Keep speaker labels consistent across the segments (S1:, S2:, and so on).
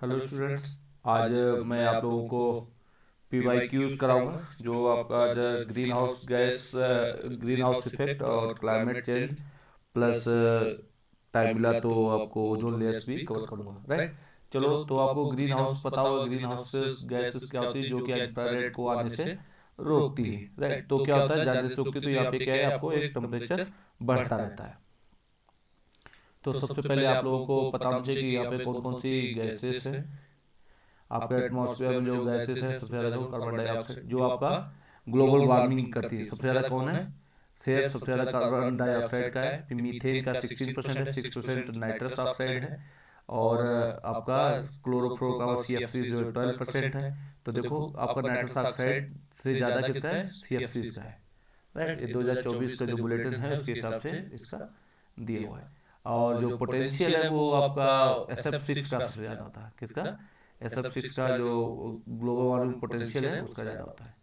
S1: Hello students. आज मैं आप लोगों को PYQs कराऊंगा जो आपका आज green house gas, green house effect और क्लाइमेट चेंज प्लस टाइम मिला तो आपको ओजोन लेयर्स भी कवर करूंगा, राइट। चलो, तो आपको ग्रीन हाउस पता होगा, ग्रीन हाउस गैसेस क्या होती है जो कि इंफ्रारेड को आने से रोकती है, राइट। तो क्या होता है, ज़्यादा से रोकती है तो यहाँ पे क्या है, आपको एक टेम्परेचर बढ़ता रहता है। तो सबसे पहले आप लोगों को पता होना चाहिए कि यहाँ पे कौन कौन सी गैसेस है। आपके एटमॉस्फेयर में जो गैसेस है, सबसे ज़्यादा देखो कार्बन डाइऑक्साइड जो आपका ग्लोबल वार्मिंग करती है। सबसे ज़्यादा कौन है, शेयर सबसे ज़्यादा कार्बन डाइऑक्साइड का है। फिर मीथेन का 16% है, 6% नाइट्रस ऑक्साइड है, और आपका क्लोरोफ्लोरोकार्बन CFC जो 12% है। तो देखो, आपका नाइट्रस ऑक्साइड से ज़्यादा किसका है, CFCs का है, राइट। ये 2024 का जो बुलेटिन है उसके हिसाब से इसका दिया हुआ है। और जो पोटेंशियल है वो आपका SF6 का सबसे ज़्यादा होता है। किसका, SF6 का जो ग्लोबल वार्मिंग पोटेंशियल है उसका ज़्यादा होता है।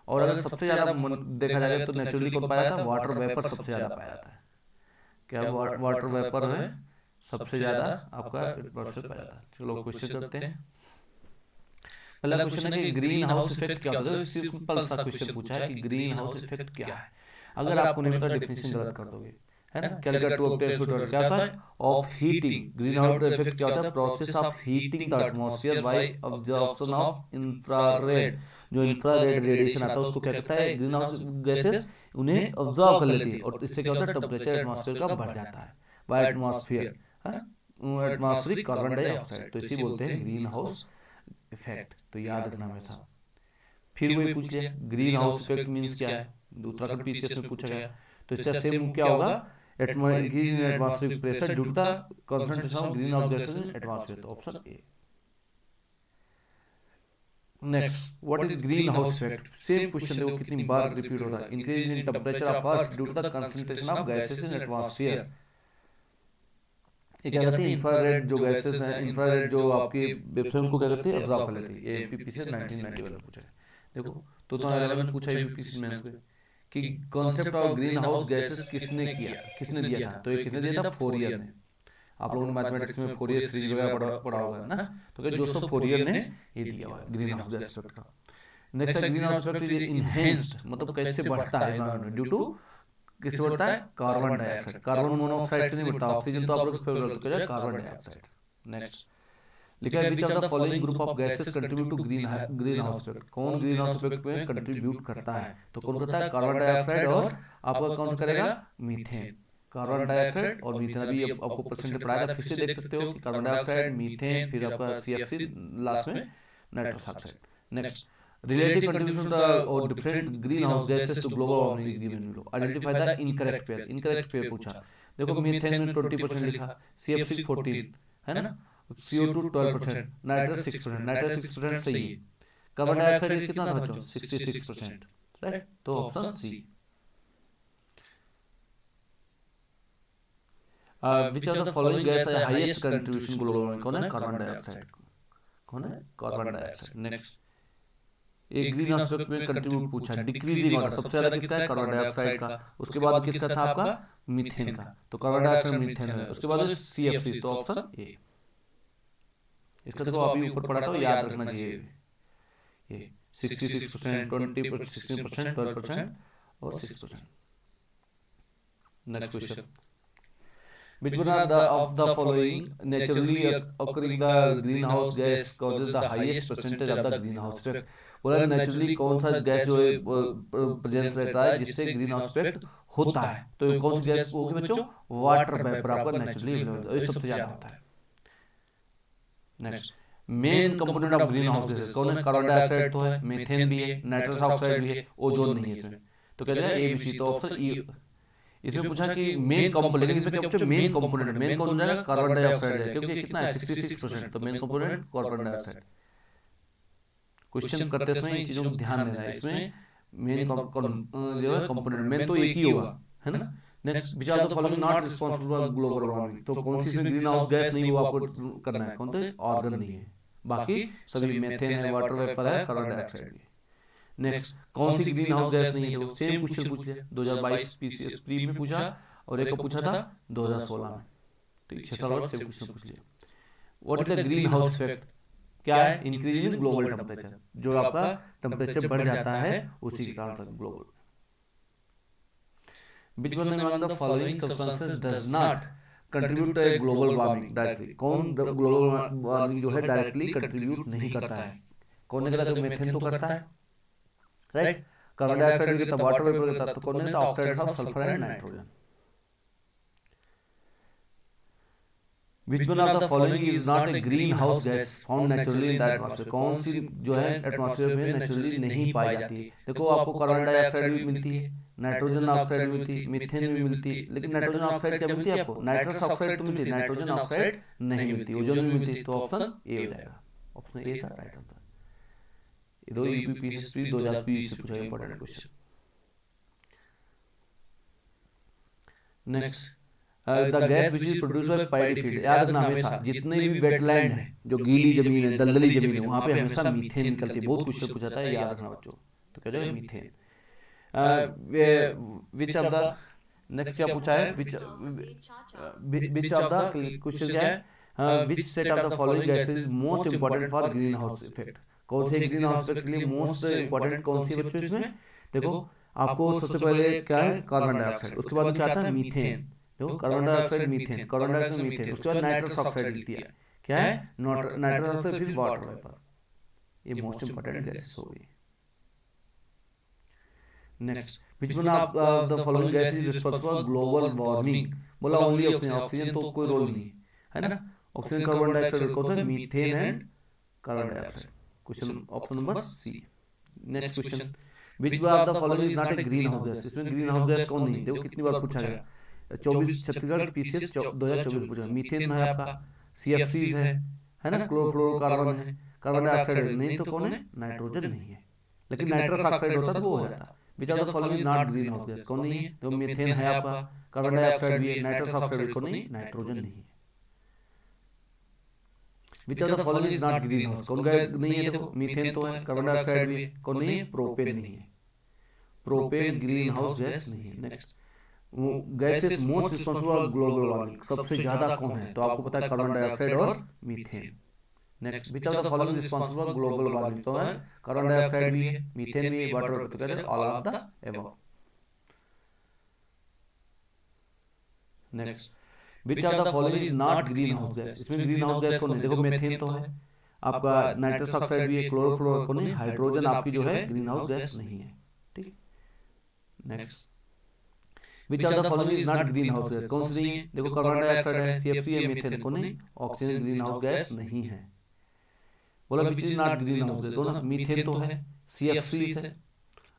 S1: और अगर सबसे ज़्यादा देखा जाएगा तो नेचुरली कौन पाया जाता है, वाटर वेपर सबसे ज़्यादा पाया जाता है। क्या वाटर वेपर है सबसे ज़्यादा आपका एटमॉस्फेयर पाया जाता है। चलो क्वेश्चन करते हैं। पहला क्वेश्चन है कि ग्रीन हाउस इफेक्ट क्या होता है। सिंपल सा क्वेश्चन पूछा है कि ग्रीन हाउस इफेक्ट क्या है। अगर आपको नहीं पता डेफिनेशन गलत कर दोगे, है ना। कैलकुलेट टू ऑब्टेन सूट क्या होता है, of heating. Green house effect क्या होता है, process of heating the atmosphere by absorption of infrared. जो इंफ्रारेड रेडिएशन आता है उसको क्या कहता है, ग्रीन हाउस गैसेस उन्हें ऑब्जर्व कर लेती है, और इससे क्या होता है, टेम्परेचर एटमॉस्फेयर का बढ़ जाता है by atmosphere, atmospheric carbon dioxide. तो इसी बोलते हैं ग्रीन हाउस इफेक्ट। तो याद रखना हमेशा। फिर वही पूछ लिया ग्रीन हाउस इफेक्ट मीन्स क्या है, उत्तराखंड PCS में पूछा गया। तो इसका सेम क्या होगा, increase in atmospheric pressure due to the concentration of green house gases in atmosphere. तो option A. Next, what is green house effect. Same question देखो कितनी बार रिपीट होता है। Increase in temperature of earth due to the concentration of gases in atmosphere. ये क्या कहते हैं, इंफ्रारेड जो गैसेस हैं, इंफ्रारेड जो आपकी वेवफ्रंट को क्या करती है, ऑब्जॉर्व कर लेती है। ये MPP से 1991 में पूछा है। देखो, 2011 में पूछा UPSC मेंस में कि concept of green house gases किसने किया, किसने दिया था। तो ये किसने दिया था, फोरियर ने। आप लोगों ने मैथमेटिक्स में फोरियर सीरीज वगैरह पढ़ा होगा ना। तो क्या जोसेफ फोरियर ने ये दिया हुआ है ग्रीन हाउस गैस इफेक्ट का। नेक्स्ट है, green house effect is enhanced, मतलब कैसे बढ़ता है इन्वायरमेंट में, ड्यू टू किससे बढ़ता है, कार्बन डाइऑक्साइड। कार्बन मोनोऑक्साइड से नहीं बढ़ता, ऑक्सीजन तो आप लोग फेवरेट, तो क्या है कार्बन डाइऑक्साइड। नेक्स्ट लिखा है, which of the following group of gases contribute to green house effect. कौन ग्रीन हाउस इफेक्ट में कंट्रीब्यूट करता है। तो कौन करता है, कार्बन डाइऑक्साइड और आपका कौन सा करेगा, मीथेन। कार्बन डाइऑक्साइड और मीथेन अभी आपको परसेंटेज पढ़ाया था, फिर से देख सकते हो कि कार्बन डाइऑक्साइड, मीथेन, फिर आपका CFC, लास्ट में nitrous oxide. Next, relative contribution the और different green house gases to global warming is given below. Identify the incorrect pair. Incorrect pair पूछा। देखो, मीथेन में 20% लिखा, CFC 14, है ना, CO2 12%, नाइट्रस 6%। नाइट्रस 6% सही है। कार्बन डाइऑक्साइड कितना था बच्चों, 66%, राइट। तो option C. Which of the following gas है हाईएस्ट कंट्रीब्यूशन ग्लोबल वार्मिंग। कौन है, कार्बन डाइऑक्साइड। कौन है, कार्बन डाइऑक्साइड। नेक्स्ट, एक ग्रीन हाउस इफेक्ट में कंट्रीब्यूट पूछा, डिक्रीजिंग ऑर्डर सबसे ज्यादा किसका है, कार्बन डाइऑक्साइड का। उसके बाद किसका था आपका, मीथेन का। तो कार्बन डाइऑक्साइड मीथेन है, उसके बाद CFC। तो ऑप्शन ए। इसका देखो अभी ऊपर पढ़ा था, याद रखना चाहिए। ये 66%, 20%, 16%, 12% और 6%। Next question, which one are the of the following naturally occurring the greenhouse gas causes the highest percentage of the greenhouse effect। बोला नेचुरली कौन सा गैस जो है प्रेजेंस रहता है जिससे ग्रीन हाउस इफेक्ट होता है। तो कौन सी गैस होगी बच्चों, वाटर वेपर आपका नेचुरली अवेलेबल, ये सबसे ज्यादा होता है। Next, main component of green house gases कौन है, कार्बन डाइऑक्साइड तो है, मीथेन भी है, नाइट्रस ऑक्साइड भी है, ओजोन नहीं है इसमें। तो क्या जाएगा, ABC। तो ऑप्शन ई। इसमें पूछा कि मेन कंपोनेंट, लेकिन इसमें क्या पूछा, मेन कंपोनेंट। मेन कौन जाएगा, कार्बन डाइऑक्साइड जाएगा, क्योंकि कितना है 66%। तो main component carbon dioxide. Question करते समय इन चीजों को ध्यान देना है। इसमें मेन जो है कंपोनेंट, मेन तो एक ही होगा, है ना। Next, which are the following not responsible for global warming. तो कौन सी इसमें ग्रीन हाउस गैस नहीं, वो आपको करना है, कौन तो ऑर्गन नहीं है। बाकी सभी मेथेन है, वाटर वेपर है, कार्बन डाइऑक्साइड भी है। नेक्स्ट, कौन सी ग्रीन हाउस गैस नहीं है, देखो सेम क्वेश्चन पूछ लिया 2022 PCS प्री में पूछा, और एक को पूछा था 2016 में। तो 6 साल बाद सेम क्वेश्चन पूछ लिया। What is the green house effect. क्या है, इंक्रीज इन ग्लोबल टेम्परेचर, जो आपका टेम्परेचर बढ़ जाता है उसी के कारण global. Which one among the following substances does not contribute to a global warming directly? कौन ग्लोबल वार्मिंग जो है डायरेक्टली कंट्रीब्यूट नहीं करता है? कौन नहीं करता? तो मीथेन तो करता है, राइट। कार्बन डाइऑक्साइड भी करता, वाटर वेपर करता, तो कौन नहीं करता? Oxides of sulphur and nitrogen. Which one of the following is not a greenhouse gas found naturally in the atmosphere? कौन सी जो है एटमॉस्फेयर में नेचुरली नहीं पाई जाती है? देखो आपको कार्बन डाइऑक्साइड भी मिलती है, नाइट्रोजन ऑक्साइड भी मिलती है, मीथेन भी मिलती है, लेकिन नाइट्रोजन ऑक्साइड क्या मिलती है आपको? नाइट्रस ऑक्साइड तो मिलती है, नाइट्रोजन ऑक्साइड नहीं मिलती, ओजोन भी मिलती है। तो ऑप्शन ए हो जाएगा, ऑप्शन ए था राइट आंसर। ये दो यूपी पीसीएसपी 2020 से पूछा important question. Next, the gas which is produce by paddy field. याद रखना हमेशा जितने भी वेटलैंड है, जो गीली जमीन है, दलदली जमीन है, वहां पे हमेशा मीथेन निकलती है। बहुत क्वेश्चन पूछा था, याद रखना बच्चों। तो क्या जाएगा? Methane. Which of the, next क्या पूछा है? विच ऑफ द क्वेश्चन क्या है? Which set of the following gases is most important for green house effect. कौन से ग्रीन हाउस इफेक्ट के लिए मोस्ट इंपॉर्टेंट कौन सी बच्चों इसमें? देखो आपको सबसे पहले क्या है? कार्बन डाइऑक्साइड, उसके बाद क्या आता है? मीथेन। देखो carbon dioxide, methane, carbon dioxide, methane, उसके बाद नाइट्रस ऑक्साइड मिलती है। क्या है? नाइट्रस ऑक्साइड, फिर वाटर वेपर। ये मोस्ट इंपॉर्टेंट गैसेस हो गई। Next, which one of the following gases is responsible for global warming. बोला ओनली ऑक्सीजन, ऑक्सीजन तो कोई रोल नहीं है ना। ऑक्सीजन, कार्बन डाइऑक्साइड, कौन सा? Methane and carbon dioxide. Question option number C. Next question, which one of the following is not a green house gas. इसमें green house gas कौन नहीं? देखो कितनी बार पूछा गया, 24 छत्तीसगढ़ पीसीएस 2024 पूछा। मीथेन है आपका, सीएफसीज है ना, क्लोरोफ्लोरोकार्बन है, कार्बन डाइऑक्साइड नहीं, तो कौन है? नाइट्रोजन नहीं है, लेकिन नाइट्रस ऑक्साइड होता तो वो हो जाता। विच of the following is not green house gas, कौन नहीं है? तो मीथेन है आपका, कार्बन डाइऑक्साइड भी है, नाइट्रस ऑक्साइड भी, कौन नहीं? नाइट्रोजन नहीं है। Which of the following is not green house, कौन नहीं है? देखो मीथेन तो है, कार्बन डाइऑक्साइड भी है, कौन नहीं है? प्रोपेन नहीं है, प्रोपेन ग्रीन हाउस गैस नहीं है। Next, gases most responsible for global warming, सबसे ज्यादा कौन है? तो आपको पता है कार्बन डाइऑक्साइड और methane. Next, which of the following responsible for global warming, तो है कार्बन डाइऑक्साइड भी है, मीथेन भी है, वाटर वेपर, तो कहते हैं all of the above. Next, which of the following is not green house gas. इसमें ग्रीन हाउस गैस कौन है? देखो मीथेन तो है आपका, नाइट्रस ऑक्साइड भी है, क्लोरोफ्लोरो को नहीं, हाइड्रोजन आपकी जो है ग्रीन हाउस गैस नहीं है। ठीक। Next, which of the following is not green house gas, कौन सी नहीं है? देखो कार्बन डाइऑक्साइड है, सीएफसी है, मीथेन को नहीं, ऑक्सीजन ग्रीन हाउस गैस नहीं है। बोला which is not green house gas, कौन? मीथेन तो है, सीएफसी है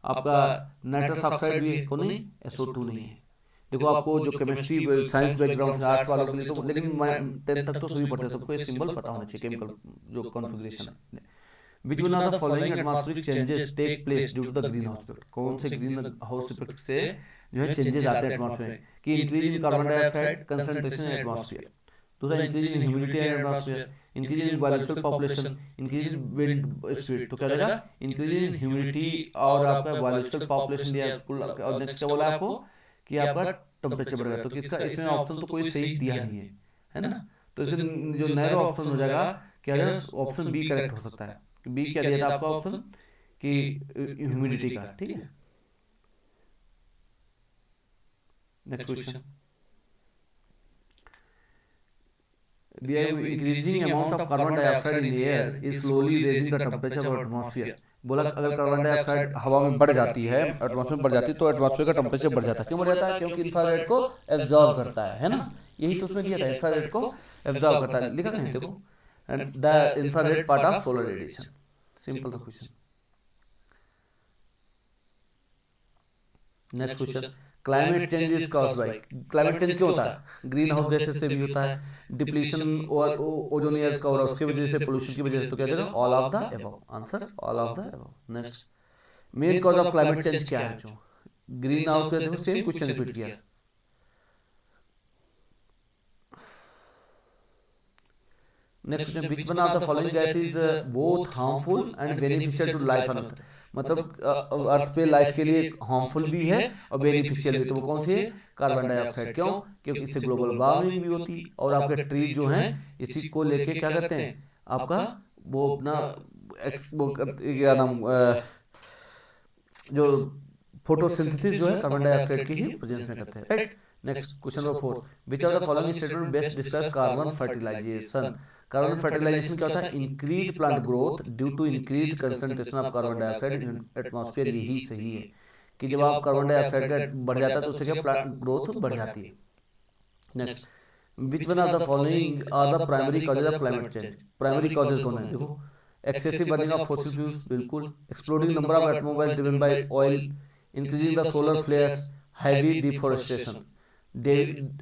S1: आपका, नाइट्रस ऑक्साइड भी है, कौन नहीं? SO2 नहीं है। देखो आपको जो केमिस्ट्री साइंस बैकग्राउंड से आर्ट्स वालों के लिए तो, लेकिन 10th तक तो सभी पढ़ते हैं, सबको ये सिंबल पता होना चाहिए, केमिकल जो कॉन्फ़िगरेशन है। Which one of the following atmospheric changes take place due to the green house effect, कौन से ग्रीन हाउस इफेक्ट से जो है चेंजेस आते हैं एटमॉस्फेयर में? कि increase in carbon dioxide concentration in atmosphere, दूसरा increase in humidity in atmosphere, increase in biological population, increase in wind speed. तो क्या रहेगा? इंक्रीज इन ह्यूमिडिटी और आपका बायोलॉजिकल पॉपुलेशन दिया। और नेक्स्ट क्या बोला आपको? कि आपका टेम्परेचर बढ़ेगा। तो किसका इसमें ऑप्शन तो कोई सही दिया नहीं है ना। तो इसका जो नैरो ऑप्शन हो जाएगा क्या जाएगा? ऑप्शन बी करेक्ट हो सकता है। बी क्या दिया था आपका ऑप्शन? कि ह्यूमिडिटी का। ठीक है, नेक्स्ट क्वेश्चन दिया है, increasing amount of carbon dioxide in air is slowly raising the temperature of atmosphere. बोला अगर कार्बन डाइऑक्साइड हवा में बढ़ जाती है, एटमॉस्फेयर में बढ़ जाती है, तो एटमॉस्फेयर का टेम्परेचर बढ़ जाता है। क्यों बढ़ जाता है? क्योंकि इंफ्रारेड को एब्जॉर्ब करता है ना। यही तो उसमें दिया था, इंफ्रारेड को एब्जॉर्ब करता है, लिखा नहीं देखो, the infrared part of solar radiation. Simple सा question. Next question, climate change is caused by, climate change क्यों होता है? ग्रीन हाउस गैसेस से भी होता है, डिप्लीशन और ओजोन लेयर्स का, और उसकी वजह से, पोल्यूशन की वजह से। तो क्या देगा? All of the above. Answer all of the above. Next, main cause of climate change क्या है? जो ग्रीन हाउस का, देखो सेम क्वेश्चन रिपीट किया। Next question, which one of the following gas is both harmful and beneficial to life on earth. मतलब earth पे life के लिए हार्मफुल भी है और बेनिफिशियल भी। तो वो कौन सी है? Carbon dioxide. क्यों? क्योंकि इससे ग्लोबल वार्मिंग भी होती, और आपके ट्रीज जो हैं इसी को लेके क्या करते हैं? आपका वो अपना क्या नाम जो फोटोसिंथेसिस जो है कार्बन डाइऑक्साइड की ही प्रेजेंस में करते हैं, right. Next question number 4, which of the following statement best describe carbon fertilization. Carbon fertilization क्या होता है, increase plant growth due to increase concentration of carbon dioxide in atmosphere. यही सही है कि जब आप कार्बन डाइऑक्साइड का बढ़ जाता है तो उससे क्या प्लांट ग्रोथ बढ़ जाती है। Next, which one of the following are the primary causes of climate change. Primary causes कौन है, देखो excessive burning of fossil fuels, बिल्कुल, exploding number of automobile driven by oil, increasing the solar flares, heavy deforestation,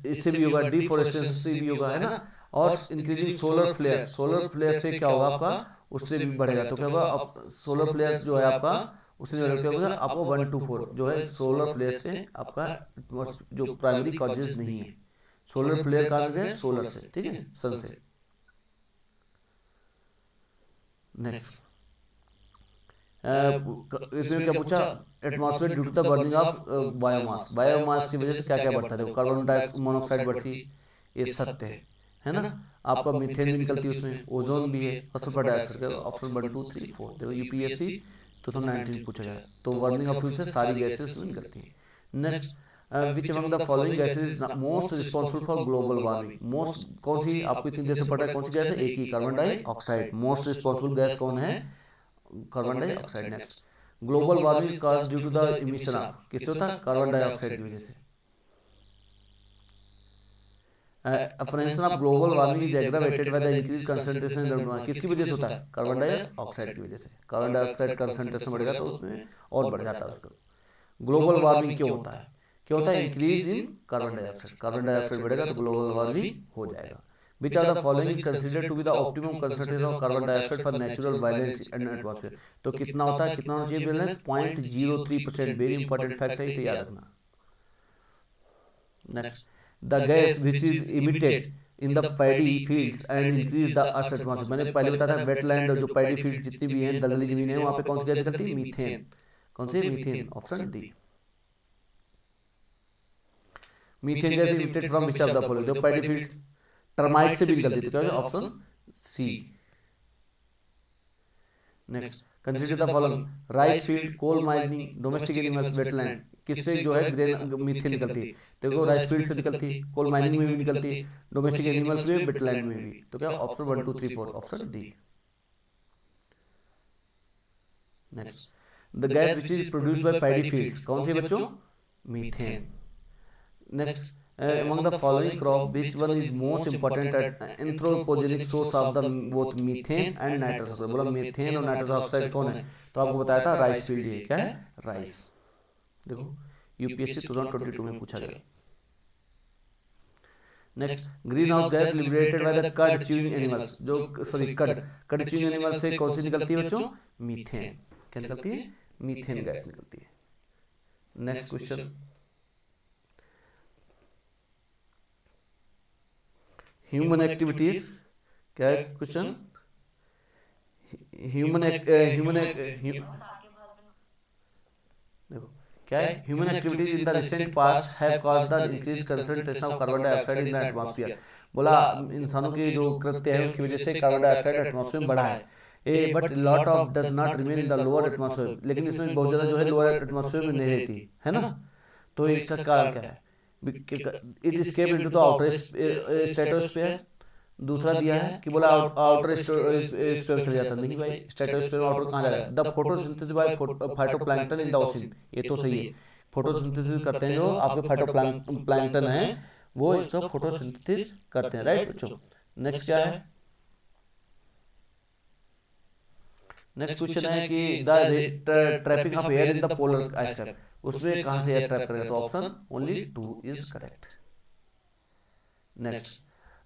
S1: इससे भी होगा, deforestation से भी होगा, है ना। और increasing solar flare, solar flare से क्या होगा आपका, उससे भी बढ़ेगा, तो क्या होगा, अब सोलर फ्लेयर जो है आपका उससे क्या होगा आपको 1 to 4 जो है सोलर फ्लेयर से आपका जो प्राइमरी कॉजेज नहीं है। सोलर फ्लेयर कहाँ से गए, सोलर से, ठीक है, सन से। नेक्स्ट, इसमें क्या पूछा, atmosphere due to the burning of biomass, biomass की वजह से क्या क्या बढ़ता है, देखो कार्बन डाइऑक्साइड मोनोऑक्साइड बढ़ती है, ये सत्य है ना। आपका मीथेन भी निकलती है उसमें, ओजोन भी है, और सल्फर डाइऑक्साइड का ऑप्शन 1 2 3 4। देखो यूपीएससी 2019 पूछा जाए तो बर्निंग ऑफ फ्यूल से सारी गैसेज उसमें निकलती हैं। Next, which among the following gases is most responsible for global warming. Most कौन सी, आपको इतनी देर से पता है कौन सी गैस है, एक ही, carbon dioxide. Most responsible gas कौन है, carbon dioxide. Next, global warming cause due to the emission of, किससे होता है, कार्बन डाइऑक्साइड की वजह से। Apprehension of global warming is aggravated by the increase concentration in, किसकी वजह से होता है, कार्बन डाइऑक्साइड की वजह से। कार्बन डाइऑक्साइड कंसंट्रेशन बढ़ेगा तो उसमें और बढ़ जाता है उसका। ग्लोबल वार्मिंग क्यों होता है, क्या होता है, increase in carbon dioxide, carbon dioxide बढ़ेगा तो ग्लोबल वार्मिंग हो जाएगा। Which are the following is considered to be the optimum concentration of carbon dioxide for natural balance in atmosphere. तो कितना होता है, कितना होना चाहिए बैलेंस, 0.03%। वेरी इंपॉर्टेंट फैक्ट है, इसे याद रखना। Next, the gas which is emitted in the paddy fields and increase the earth atmosphere. मैंने पहले बताया था वेटलैंड जो पैडी फील्ड जितनी भी हैं, दलदली जमीन है, वहाँ पे कौन सी गैस निकलती है, मीथेन। कौन सी, methane, option D. Methane gas emitted from which of the following, जो पैडी फील्ड टर्माइट से भी निकलती है, तो क्या है option C. Next, consider the following, rice field, coal mining, domestic animals, wetland, किससे जो है ग्रेन मीथेन निकलती है, देखो राइस फील्ड से निकलती है, कोल माइनिंग में भी निकलती है, डोमेस्टिक एनिमल्स में, वेटलैंड में भी, तो क्या option 1 2 3 4 option D. Next, the gas which is produced by paddy fields, कौन सी बच्चों, methane. Next, among the following crop which one is most important at anthropogenic source of the both methane and nitrous oxide। बोला methane और nitrous oxide कौन है, तो आपको बताया था राइस फील्ड है, क्या है, राइस। देखो यूपीएससी 2022 में पूछा गया। Next, green house gas liberated by the कड च्यूइंग एनिमल्स, जो सॉरी कड च्यूइंग एनिमल से कौन सी निकलती है बच्चों, मीथेन। क्या निकलती है, मीथेन गैस निकलती है। नेक्स्ट क्वेश्चन, ह्यूमन एक्टिविटीज, क्या है क्वेश्चन, ह्यूमन देखो क्या है, human activities in the recent past have caused the increase concentration of carbon dioxide in the atmosphere. बोला इंसानों के जो कृत्य है उसकी वजह से कार्बन डाइऑक्साइड एटमॉस्फेयर में बढ़ा है, a but lot of does not remain in the lower atmosphere, लेकिन इसमें बहुत ज़्यादा जो है लोअर एटमॉस्फेयर में नहीं रहती है ना। तो इसका कारण क्या है, it escape into the outer stratosphere. दूसरा दिया है कि बोला आउटर स्पेयर में चले जाता, नहीं भाई, स्ट्रेटोस्फेयर में आउटर कहाँ जा रहा है, the photosynthesis by phytoplankton in the ocean, ये तो सही है। फोटोसिंथेसिस करते हैं जो आपके फाइटोप्लैंक्टन हैं, वो इसका फोटोसिंथेसिस करते हैं, राइट बच्चों। नेक्स्ट क्या है, नेक्स्ट क्वेश्चन है कि the trapping of air in the polar ice cap, उसमें कहाँ से एयर ट्रैप करेगा, तो option only 2 is correct. Next,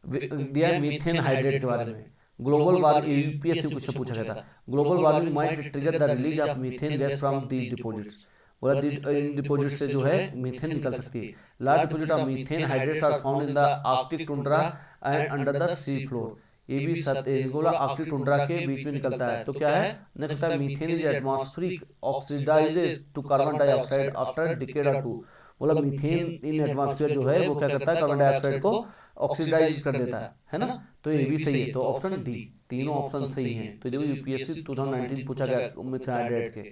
S1: दिया मीथेन हाइड्रेट के बारे में, ग्लोबल वार्मिंग, यूपीएससी क्वेश्चन पूछा गया था, global warming might trigger the release of methane gas from these deposits. बोला इन डिपॉजिट से जो है मीथेन निकल सकती है। Large deposit of methane hydrates are found in the Arctic tundra and under the sea floor. ये भी बोला आर्कटिक टुंड्रा के बीच में निकलता है, तो क्या है, नेक्स्ट है methane is atmospheric oxidises to carbon dioxide after decade और 2। बोला मीथेन इन एटमॉस्फेयर जो है वो क्या करता है, कार्बन डाइऑक्साइड को ऑक्सीडाइज कर देता है ना। तो ये भी सही है, तो ऑप्शन डी, तीनों ऑप्शन सही हैं। तो देखो यूपीएससी 2019 पूछा गया मिथेन के,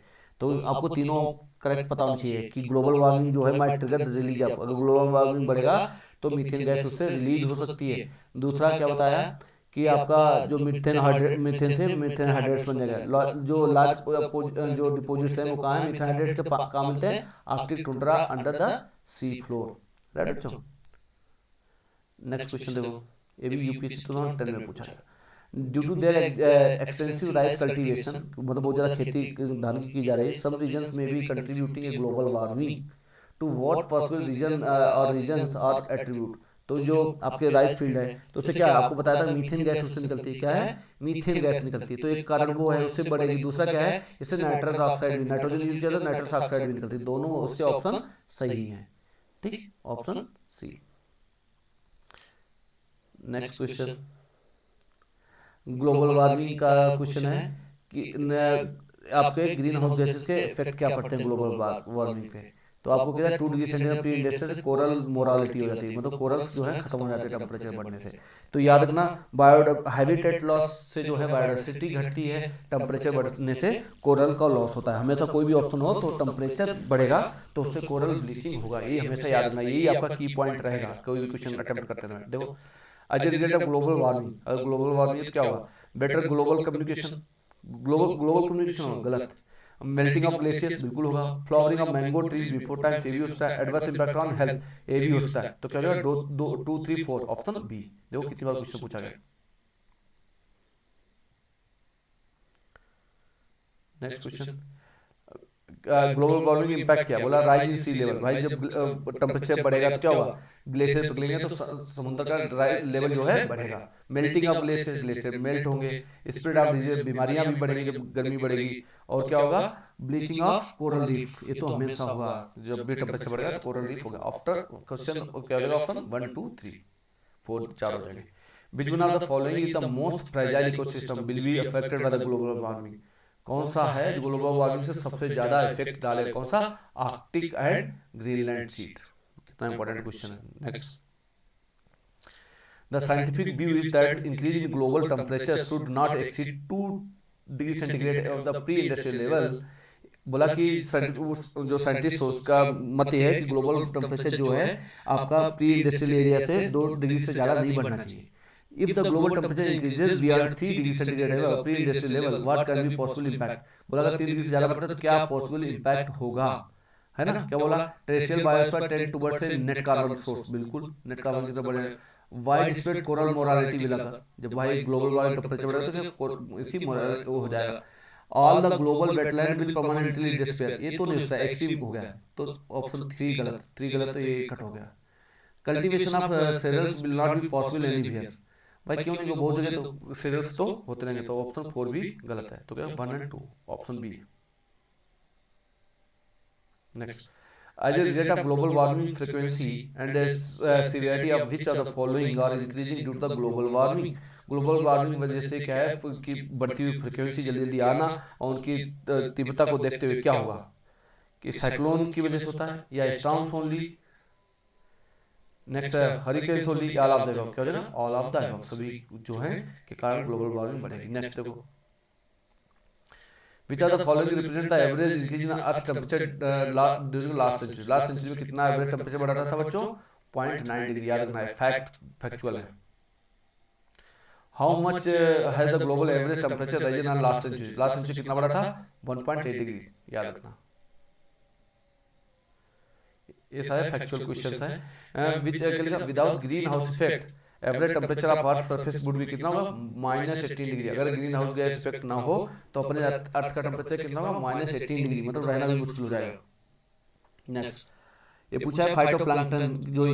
S1: तो आपको तीनों करेक्ट पता होना चाहिए कि ग्लोबल वार्मिंग जो है माइट ट्रिगर रिलीज अप, अगर ग्लोबल वार्मिंग बढ़ेगा तो मीथेन गैस उससे रिलीज हो सकती है। दूसरा क्या बताया कि आपका जो मीथेन से मीथेन हाइड्रेट्स बन जाएगा, जो लार्ज जो डिपोजिट्स हैं वो कहाँ है, मीथेन हाइड्रेट्स के कहाँ मिलते हैं, Arctic tundra under the sea floor, right बच्चों। नेक्स्ट क्वेश्चन देखो, ये भी यूपीएससी 2010 में पूछा गया। Due to their extensive rice cultivation, मतलब बहुत ज़्यादा खेती धान की जा रही है, सम रीजन्स में भी contributing a global warming, to what possible reason और रीजन्स आर एट्रीब्यूट। तो जो आपके राइस फील्ड है तो उससे क्या है, आपको बताया था मीथेन गैस उससे निकलती है, क्या है, मीथेन गैस निकलती है, तो एक कारण वो है उससे बढ़ेगी। दूसरा क्या है, इससे नाइट्रस ऑक्साइड भी, नाइट्रोजन यूज किया तो नाइट्रस ऑक्साइड भी निकलती है, दोनों उसके ऑप्शन सही हैं, ठीक, option C. Next question, global warming का क्वेश्चन है कि आपके ग्रीन हाउस गैसेस के इफेक्ट क्या पड़ते हैं ग्लोबल वार्मिंग पे। तो आपको क्या है, 2 डिग्री सेंटीग्रेड प्री इंडस्ट्रियल से कोरल मोरालिटी हो जाती है, मतलब कोरल्स जो है खत्म हो जाते हैं टेम्परेचर बढ़ने से। तो याद रखना, बायो हैबिटेट लॉस से जो है बायोडाइवर्सिटी घटती है, टेम्परेचर बढ़ने से कोरल का लॉस होता है। हमेशा कोई भी ऑप्शन हो तो टेम्परेचर बढ़ेगा तो उससे कोरल ब्लीचिंग होगा, ये हमेशा याद रखना, यही आपका की पॉइंट रहेगा कोई भी क्वेश्चन अटेम्प्ट करते समय। देखो as a result of global warming, अगर ग्लोबल वार्मिंग है तो क्या होगा, better global communication, global global communication होगा, गलत। मेल्टिंग ऑफ ग्लेशियर्स बिल्कुल होगा, flowering of mango trees before time ये भी हो सकता है, एडवर्स इंपैक्ट ऑन हेल्थ ये भी हो सकता है। तो क्या हो जाएगा, 2, 3, 4 ऑप्शन बी। देखो कितनी बार क्वेश्चन पूछा गया। Next question, global warming impact क्या बोला, राइज इन सी लेवल। भाई जब टेम्परेचर बढ़ेगा तो क्या होगा, ग्लेशियर पिघलेंगे तो समुद्र का लेवल जो है बढ़ेगा, melting of glacier, glacier melt होंगे, स्प्रेड ऑफ डिजीज, बीमारियां भी बढ़ेंगी जब गर्मी बढ़ेगी, और क्या होगा, ब्लीचिंग ऑफ कोरल रीफ, ये तो हमेशा होगा, जब भी टेम्परेचर बढ़ेगा तो कोरल रीफ होगा। आफ्टर क्वेश्चन क्या हो जाएगा, ऑप्शन 1, 2, 3, 4 चार हो जाएंगे। विच one of the following is the most fragile ecosystem will be affected by the global warming. कौन सा है जो ग्लोबल वार्मिंग से सबसे ज्यादा इफेक्ट डालेगा, कौन सा, आर्कटिक एंड ग्रीनलैंड सीट। कितना इंपॉर्टेंट क्वेश्चन है। Next, the scientific view is that increase in global temperature should not exceed 2 degree centigrade of the pre industrial level. बोला कि जो साइंटिस्ट हो उसका मत यह है कि ग्लोबल टेम्परेचर जो है आपका प्री इंडस्ट्रियल एरिया से 2 डिग्री से ज़्यादा नहीं बढ़ना चाहिए। If the global temperature increases beyond 3 degree centigrade pre industrial level what can be possible impact. बोला अगर 3 डिग्री से ज़्यादा बढ़ता है तो क्या पॉसिबल इम्पैक्ट होगा, है ना। क्या बोला, terrestrial biosphere tend towards a net carbon source, बिल्कुल नेट कार्बन की तरफ बढ़े। वाइड स्प्रेड कोरल मोरालिटी भी लगा, जब भाई ग्लोबल वार्मिंग टेम्परेचर बढ़ेगा तो इसकी वो हो जाएगा। All the global wetland will permanently disappear, ये तो नहीं होता, एक्सिम हो गया, तो ऑप्शन 3 गलत, 3 गलत, तो ये कट हो गया। Cultivation of cereals will not be possible anywhere, भाई क्यों नहीं, बहुत जगह तो सेरेल्स तो होते रहेंगे, तो ऑप्शन 4 भी गलत है, तो क्या 1 और 2 option B. Next, as a result of global warming frequency and the severity of which of the following are increasing due to the global warming। Global warming वजह से क्या है कि बढ़ती हुई फ्रिक्वेंसी जल्दी जल्दी आना और उनकी तीव्रता को देखते हुए क्या होगा, कि साइक्लोन की वजह से होता है या स्टॉर्म्स ओनली, नेक्स्ट है hurricanes only, all of the above. क्या हो जाएगा, ऑल ऑफ द अबव, सभी जो है के कारण ग्लोबल वार्मिंग बढ़ेगी। नेक्स्ट देखो, which are the following represent the average increase in earth temperature during last century. Last century में कितना एवरेज टेम्परेचर बढ़ा था बच्चों, 0.9 डिग्री, याद रखना है, फैक्चुअल है। How much has the global average temperature risen on last century, last century कितना बढ़ा था, 1.8 डिग्री, याद रखना। ये सारे फैक्चुअल क्वेश्चंस हैं। Which without green house effect average temperature of earth surface would be कितना होगा, -18 डिग्री। अगर ग्रीन हाउस गैस इफेक्ट ना हो तो अपने अर्थ का टेम्परेचर कितना होगा, -18 डिग्री, मतलब रहना भी मुश्किल हो जाएगा। नेक्स्ट, ये पूछा है फाइटोप्लैंक्टन जो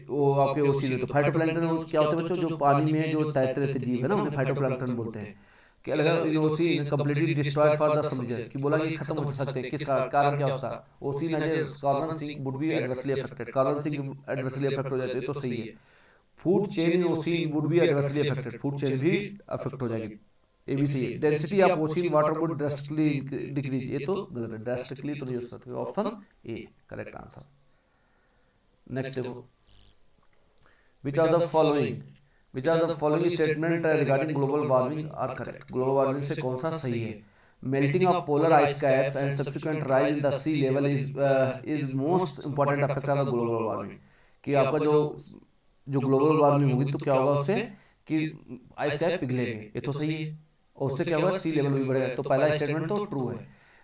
S1: वो आपके ओसी में, तो फाइटोप्लैंक्टन वो क्या होते हैं बच्चों, जो पानी में जो तैरते रहते जीव है ना, उन्हें फाइटोप्लैंक्टन बोलते हैं। क्या लगा, in ocean in completely destroyed for the some reason, कि बोला कि खत्म हो सकते हैं, किस कारण क्या होता है, ocean as carbon sink would be adversely affected, carbon sink adversely affect हो जाते हैं, तो सही है। Food chain in ocean would be adversely affected, food chain भी अफेक्ट हो जाएगी, ये भी सही है। Density of ocean water would drastically decrease, ये तो गलत है, ड्रास्टिकली तो नहीं हो सकता, option A correct answer. Next देखो, which are the following which are the following statement regarding global warming are correct. Global warming से कौन सा सही है? Melting of polar ice caps and subsequent rise in the sea level is most important affect of the global warming. कि आपका जो जो global warming होगी तो क्या होगा उससे कि आइस कैप पिघलेंगे, ये तो सही है। और उससे क्या होगा? सी लेवल भी बढ़ेगा। तो पहला स्टेटमेंट तो ट्रू है।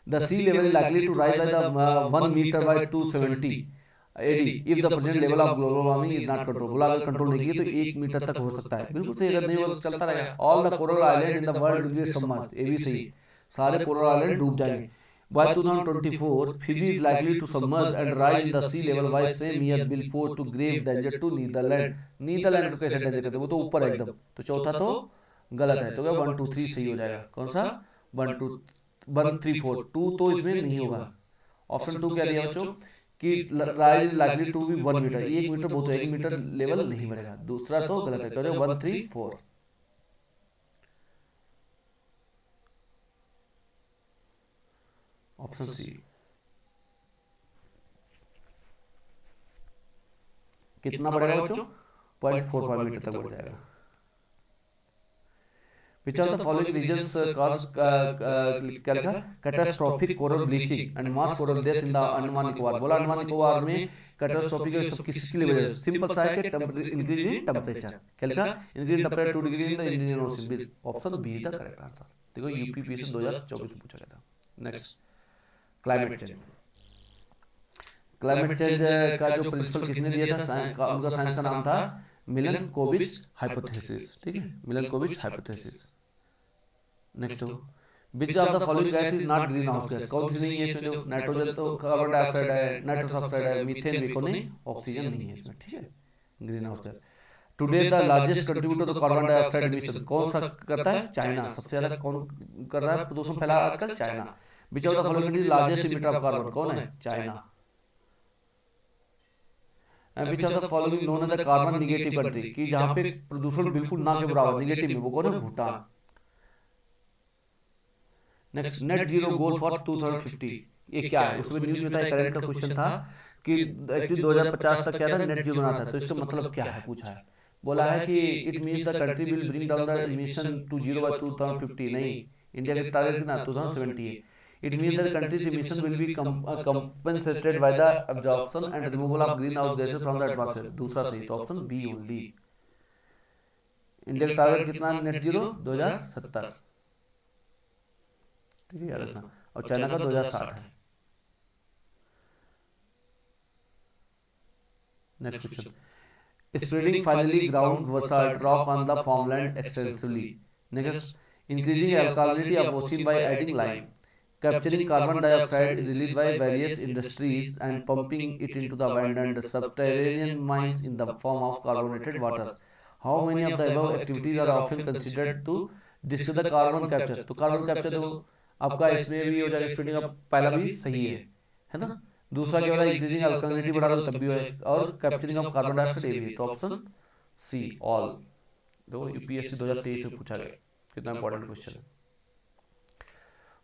S1: The sea level is likely to rise by the 1 meter by 270 AD if the present level of global warming is not control. बोला अगर कंट्रोल नहीं किया तो 1 मीटर तक हो सकता है। बिल्कुल सही। अगर नहीं होगा तो चलता रहेगा। All the coral island in the world will be submerged, ये भी सही। सारे कोरल आइलैंड डूब जाएंगे। By 2024, Fiji is likely to submerge and rise in the sea level by same year will pose to grave danger to Netherlands। Netherlands को कैसे danger करते हैं? वो तो ऊपर है एकदम। तो चौथा तो गलत है। तो क्या 1 2 3 सही हो जाएगा। कौन सा? 1 2 1 3 4 2 तो इसमें नहीं होगा। ऑप्शन 2 क्या दिया बच्चों कि rise is likely to be 1 meter. 1 meter बहुत है, 1 मीटर लेवल नहीं बढ़ेगा। दूसरा तो गलत है। तो 1 3 4 ऑप्शन सी। कितना बढ़ेगा बच्चों? 0.45 मीटर तक बढ़ जाएगा। विच of the following reasons cause क्या लिखा? Catastrophic coral bleaching and mass coral death in the Andaman Nicobar. बोला अंडमान निकोबार में कैटास्ट्रोफिक सब किसकी वजह से? सिंपल सा है कि इंक्रीज इन टेम्परेचर। क्या लिखा? Increase in temperature 2 degree in the Indian ocean. Option B is the correct answer. देखो यूपीपीएससी 2024 में पूछा गया था। Next, climate change. Climate change का जो प्रिंसिपल किसने दिया था? उनका साइंस का नाम था मिलनकोविच हाइपोथेसिस। ठीक है, मिलनकोविच हाइपोथेसिस। नेक्स्ट हो, which of the following gas is not green house gas? कौन सी नहीं है इसमें? जो नाइट्रोजन तो कार्बन डाइऑक्साइड है, नाइट्रस ऑक्साइड है, मीथेन भी को नहीं, ऑक्सीजन नहीं है इसमें। ठीक है, green house gas. Today the largest contributor to carbon dioxide emission कौन सा करता है? चाइना। सबसे ज्यादा कौन कर रहा है प्रदूषण फैला आजकल? China. Which of the following is largest emitter of carbon? कौन है? China. Which of the following known as the carbon negative country? कि जहां पे प्रदूषण बिल्कुल ना के बराबर, निगेटिव में, वो कौन है? Bhutan. Next, net zero goal for 2050 ये क्या है? उसमें न्यूज में था, करंट का क्वेश्चन था कि एक्चुअली 2050 तक क्या था? नेट जीरो बनाना था। तो इसका मतलब क्या है पूछा है? बोला है कि it means the country will bring down the emission to zero by 2050। नहीं, इंडिया का टारगेट कितना? 2070 है। It means the country's emission will be compensated by the absorption and removal of green house gases from the atmosphere. दूसरा सही। तो option B only. India का target कितना? Net zero 2070। ठीक है, याद रखना। और चाइना का 2060 है। Next question, spreading finally ground basalt rock on the farmland extensively. Next, increasing alkalinity of ocean by adding lime. Capturing carbon dioxide released by various industries and pumping it into the abandoned subterranean mines in the form of carbonated waters. How many of the above activities are often considered to discuss the carbon capture? तो carbon capture देखो आपका इसमें भी हो जाएगा। Spreading का पहला भी सही है ना? दूसरा क्या होता है? इंक्रीजिंग अल्कलिनिटी बढ़ा दो तब भी है। और कैप्चरिंग ऑफ कार्बन डाइऑक्साइड ये भी है। तो ऑप्शन सी ऑल। देखो यूपीएससी 2023 में पूछा गया, कितना इंपॉर्टेंट क्वेश्चन है।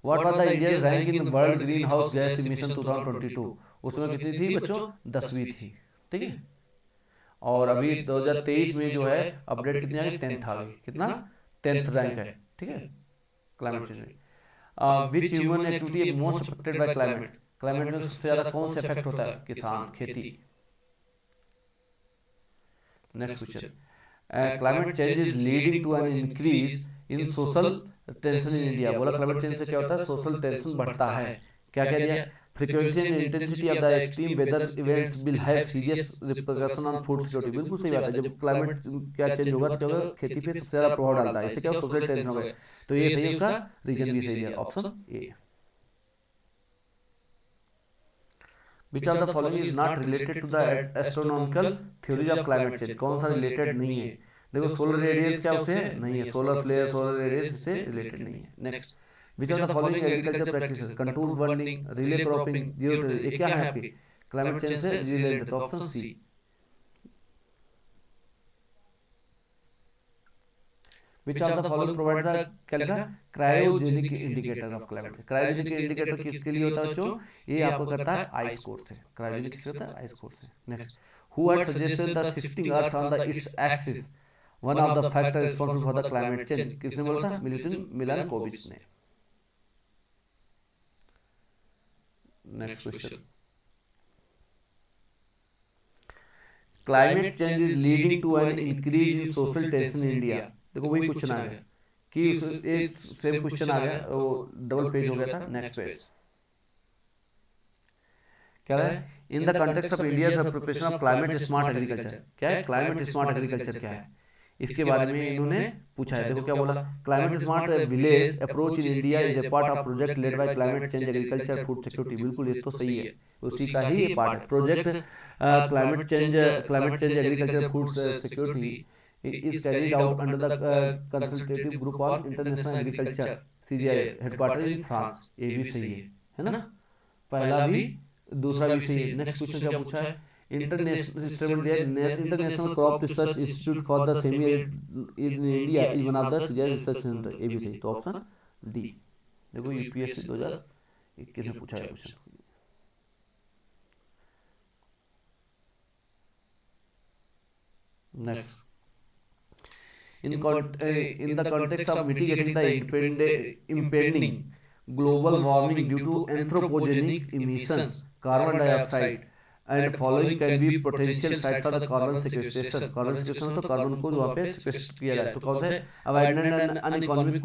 S1: What was the India's rank in world green house gas emission 2022? उसमें कितनी थी बच्चों? 10वीं थी। ठीक है, और अभी 2023 में जो है अपडेट कितनी आ गई? 10th आ गई। कितना? 10th रैंक है। ठीक है, क्लाइमेट चेंज में which human activity most affected by climate? Climate में सबसे ज्यादा कौन से इफेक्ट होता है? किसान, खेती। Next question, climate change is leading to an increase in social tension in India. बोला क्लाइमेट चेंज से क्या होता है? सोशल टेंशन बढ़ता है। क्या क्या दिया? Frequency and intensity of the extreme weather events will have serious repercussion on food security. बिल्कुल सही बात है। जब क्लाइमेट क्या चेंज होगा तो क्या होगा? खेती पे सबसे ज्यादा प्रभाव डालता है। इससे क्या? सोशल टेंशन हो गया। तो ये सही है, उसका रीजन भी सही है, option A. Which of the following is not related to the astronomical theories of climate change? कौन सा रिलेटेड नहीं है? देखो सोलर रेडियंस क्या उससे नहीं है? सोलर फ्लेयर, सोलर रेडियंस इससे रिलेटेड नहीं है। Next, which of the following agriculture practices? Contour burning, relay cropping, zero till, ये क्या है आपकी? क्लाइमेट चेंज से रिलेटेड। तो option C. Which of the following provide the क्या लिखा? Cryogenic indicator of climate. Cryogenic indicator किसके लिए होता है बच्चों? ये आपको करता है आइस कोर से। क्रायोजेनिक किससे होता है? आइस कोर से। Next, who had suggested the shifting earth on the its axis one of the factor responsible for the climate change, किसने बोला था? मिलानकोविच ने। Next question, climate change is leading to an increase in social tension in India. देखो वही question आ गया कि एक same question आ गया, वो डबल पेज हो गया था। नेक्स्ट पेज क्या है? In the context of India preparation of climate smart agriculture. क्या है क्लाइमेट स्मार्ट एग्रीकल्चर? क्या है इसके बारे में इन्होंने पूछा है। देखो क्या बोला, climate smart village approach in India is a part of project led by climate change agriculture food security. बिल्कुल ये तो सही है, उसी का ही ये पार्ट है। Project climate change agriculture food security is carried out under the consultative group on international agriculture CGI headquarter in France. ये भी सही है ना? पहला भी दूसरा भी सही है। नेक्स्ट क्वेश्चन क्या पूछा है? International crop research institute for the semi arid in India is one of the CGI research centre. ये भी सही, तो ऑप्शन डी। देखो यूपीएससी 2021 में पूछा है question. Next, in the context of mitigating the impending global warming due to anthropogenic emissions, carbon dioxide and following can be potential sites for the carbon sequestration। Carbon sequestration तो carbon को वहाँ पे sequester किया जाए, तो कौन सा है? अवॉइडेंस एंड अनइकोनॉमिक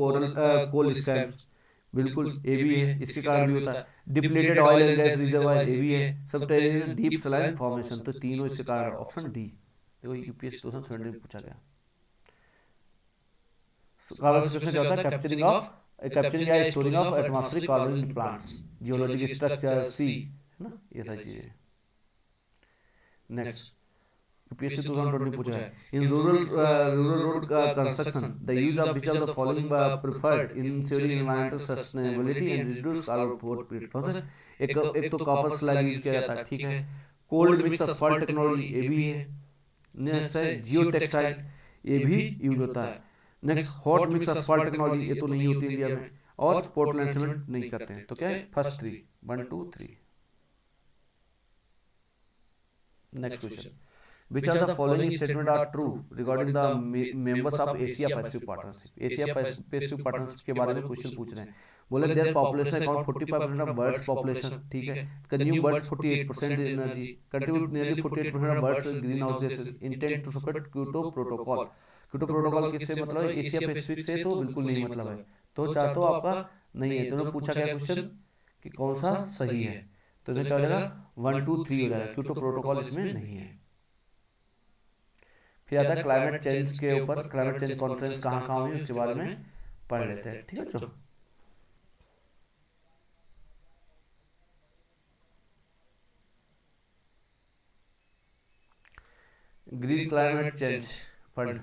S1: कोल स्कैम्स, बिल्कुल ये भी है, इसके कारण भी होता है। Depleted oil and gas reservoir, ये भी है। सबटेरियन डीप सलाइन फॉर्मेशन, तो तीनों इसके कारण, ऑप्शन डी। देखो यूपीएससी 2017 में पूछा गया। कार्बन सिक्वेस्ट्रेशन क्या होता है? कैप्चरिंग या storing of atmospheric carbon in plants, geologic structure, sea, है ना, ये सारी चीजें। नेक्स्ट, यूपीएससी 2020 पूछा है, in rural road construction the use of which of the following preferred in ensuring environmental sustainability and reduce carbon footprint. कौन सा? एक तो कॉपर स्लैग यूज किया जाता है, ठीक है। कोल्ड मिक्स असफॉल्ट टेक्नोलॉजी, ये भी है। नेक्स्ट है जियो टेक्सटाइल, ये भी यूज होता है। नेक्स्ट, हॉट मिक्स असफॉल्ट टेक्नोलॉजी, ये तो नहीं होती इंडिया में। और पोर्टलैंड सीमेंट नहीं करते हैं। तो क्या है? First 3, 1 2 3। Next question, which are the following statement are true regarding the members of Asia Pacific partnership. Asia Pacific partnership के बारे में क्वेश्चन पूछ रहे हैं। बोले their population account 45% of world's population, ठीक है। Consume birds 48% energy, contribute nearly 48% of world's green house gases, intent to support Kyoto protocol. Kyoto protocol किससे मतलब है? एशिया पैसिफिक से तो बिल्कुल नहीं मतलब है, तो चार तो आपका नहीं है। तो उन्होंने पूछा क्या क्वेश्चन कि कौन सा सही है, तो इन्हें क्या हो जाएगा? 1 2 3 हो जाएगा। क्योटो प्रोटोकॉल इसमें नहीं है। फिर आता है क्लाइमेट चेंज के ऊपर, क्लाइमेट चेंज कॉन्फ्रेंस कहाँ कहाँ हुई उसके बारे में पढ़ लेते हैं, ठीक है बच्चों। Green climate change fund,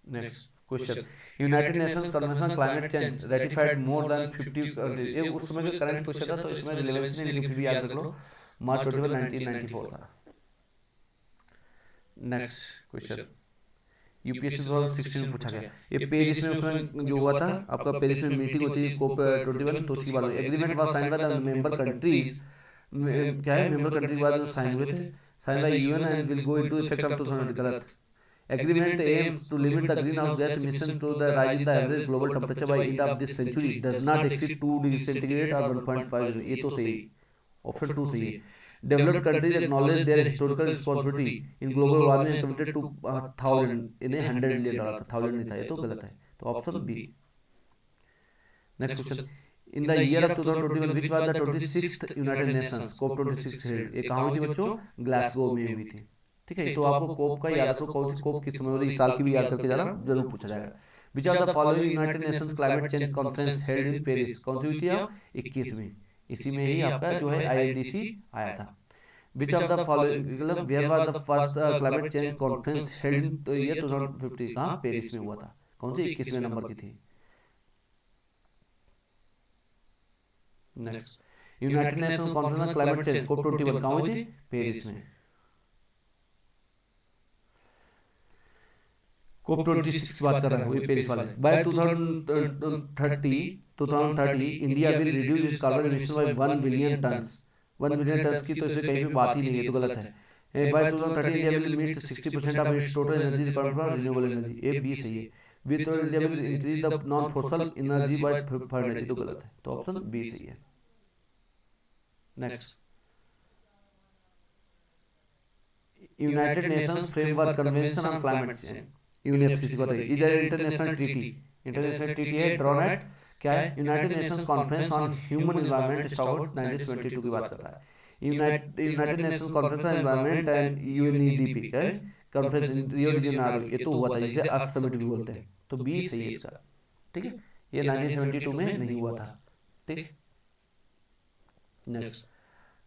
S1: next question, United Nations convention climate change ratified more than 50 countries. ये उस समय का करंट क्वेश्चन था, तो इसमें रिलेवेंस नहीं, लेकिन फिर भी याद रख लो, मार्च 21 1994 था। नेक्स्ट क्वेश्चन, यूपीएससी 2016 में पूछा गया। ये पेरिस में उसमें जो हुआ था आपका, पेरिस में मीटिंग होती है कोप 21, तो उसके बाद agreement was sign by the member countries. क्या है? मेंबर कंट्री के बाद जो साइन हुए थे, sign by UN and will go into effect of 2020। गलत। Agreement aims to limit the greenhouse gas emission to the rise in the average global temperature by end of this century does not exceed 2 degree centigrade or 1.5। ये तो सही, option 2 सही है। Developed countries acknowledge their historical responsibility in global warming and committed to 1000, इन्हें 100 million dollar था, 1000 नहीं था, ये तो गलत है, तो option B. Next question, in the year of 2021 which was the 26th United Nations COP 26 held. ये कहाँ हुई थी बच्चों? ग्लासगो में हुई थी, ठीक है। तो आपको कोप का याद रखो, कौन सी कोप किस समय हो रही, इस साल की भी याद करके जाना, जरूर पूछा जाएगा। विच of the following United Nations climate change conference held in Paris, कौन सी हुई थी? 21 में, इसी में ही आपका जो है आईएनडीसी आया था। विच ऑफ द फॉलोइंग मतलब where was the first climate change conference held in year 2050, कहाँ? पेरिस में हुआ था। कौन सी? 21वें नंबर की थी। Next, United nations conference on climate change COP 21 कहाँ हुई थी? पेरिस में। COP26 की बात कर रहा है वही पेरिस वाले। By 2030 India will reduce its carbon emission by 1 billion tons. 1 billion tons की तो इसमें कहीं पे बात ही नहीं है, तो गलत है। By 2030 India will meet 60% of its total energy requirement for renewable energy, ये बी सही है। विद तो India will increase the non fossil energy by 500, ये तो गलत है, तो ऑप्शन बी सही है। Next, United nations framework convention on climate change, UNFCC को बताइए, is an international treaty. International treaty है ड्रॉन एट, क्या है, united nations conference on human environment Stockholm 1972 की बात कर रहा है। United nations conference on environment and UNEDP, क्या है, conference in Rio de Janeiro, ये तो हुआ था, जिसे अर्थ समिट भी बोलते हैं, तो बी सही है इसका। ठीक है, ये 1972 में नहीं हुआ था। ठीक, नेक्स्ट,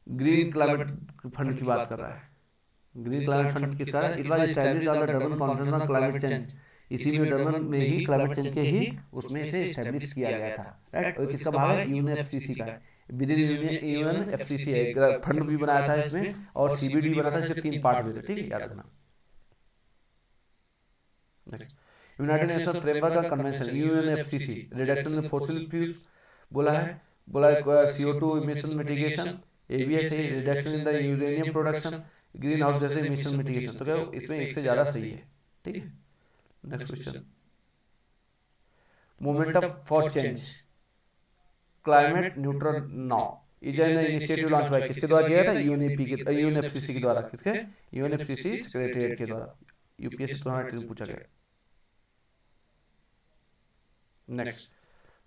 S1: ग्रीन क्लाइमेट फंड की बात कर रहा है। ग्रीन क्लाइमेट फंड किसका है, it was established on the Durban conference on climate change, इसी में डर्बन में ही क्लाइमेट चेंज के ही उसमें से एस्टैब्लिश किया गया था, राइट। और किसका भाग है, यूएनएफसीसी का है, विद इन यूएनएफसीसी है, फंड भी बनाया था इसमें और सीबीडी बना था, इसके 3 पार्ट हुए थे, ठीक है, याद रखना। नेक्स्ट, यूनाइटेड नेशंस फ्रेमवर्क का convention UNFCCC, reduction in fossil fuels बोला है CO2 इमिशन मिटिगेशन, ये भी है सही, reduction in the uranium production, green house gas emission mitigation, तो क्या इसमें एक से ज्यादा सही है। ठीक है, next question, momentum for change climate neutral now is an initiative launch by, किसके द्वारा किया गया था, यूएनएफसीसी के द्वारा, किसके, यूएनएफसीसी सेक्रेटरीट के द्वारा, यूपीएससी 2018 पूछा गया। Next,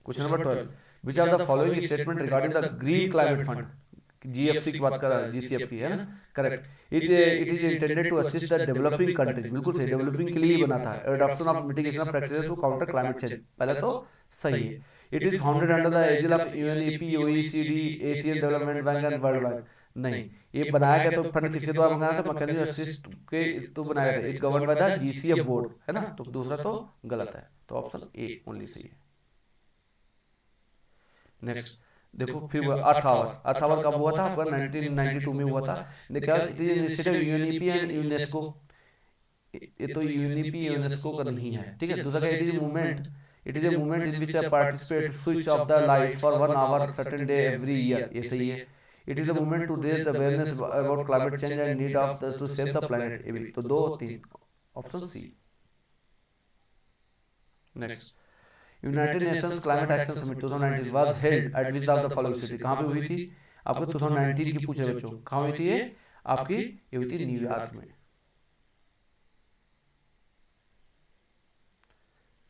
S1: question number 12, which are the following statement regarding the green climate fund, GFC की बात कर रहा है, जीसीएफ की है ना, correct. It is intended to assist the developing countries, बिल्कुल सही, डेवलपिंग के लिए ही बना था। Adoption of mitigation of practices to counter climate change, पहले तो सही है। It is founded under the aegis of UNEP, OECD, Asian development bank and world bank, नहीं, ये बनाया गया तो फंड किसके द्वारा बनाया था, मैकेनिज्म असिस्ट के तो बनाया गया था, it govern by the GCF board, है ना, तो दूसरा तो गलत है, तो ऑप्शन ए ओनली सही है। नेक्स्ट, देखो फिर अर्थ आवर कब हुआ था आपका, 1992 में हुआ था। देखा, it is initiative UNEP and UNESCO, ये तो यूएनईपी यूनेस्को का नहीं है, ठीक है। दूसरा, it is movement, it is a movement in which participate switch off the light for 1 hour certain day every year, ये सही है। It is a movement to raise the awareness about climate change and need of to save the planet, ये भी तो 2 3, option C. Next, United Nations climate action summit 2019 was held at which of the following city, कहाँ पे हुई थी, आपको 2019 की पूछे बच्चों, कहाँ हुई थी ये आपकी, ये हुई थी न्यूयॉर्क में।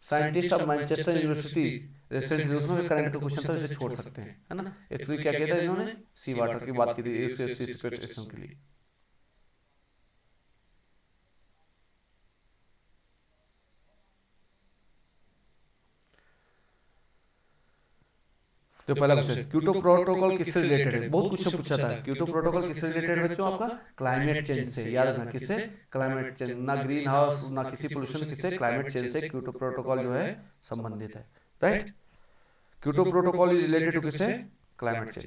S1: Scientist of Manchester university recently, उसमें करंट का क्वेश्चन था, इसे छोड़ सकते हैं, है ना। एक्चुअली क्या किया था इन्होंने, सी वाटर की बात की थी, उसके सिक्वेस्ट्रेशन के लिए। तो पहला क्वेश्चन, क्योटो प्रोटोकॉल किससे रिलेटेड है, बहुत क्वेश्चन पूछा था। क्योटो प्रोटोकॉल किससे रिलेटेड है बच्चों, आपका क्लाइमेट चेंज से, याद रखना, किससे, क्लाइमेट चेंज, ना ग्रीन हाउस ना किसी पोल्यूशन, किससे, क्लाइमेट चेंज से क्योटो प्रोटोकॉल जो है संबंधित है, right. Kyoto protocol is related to किससे, climate change.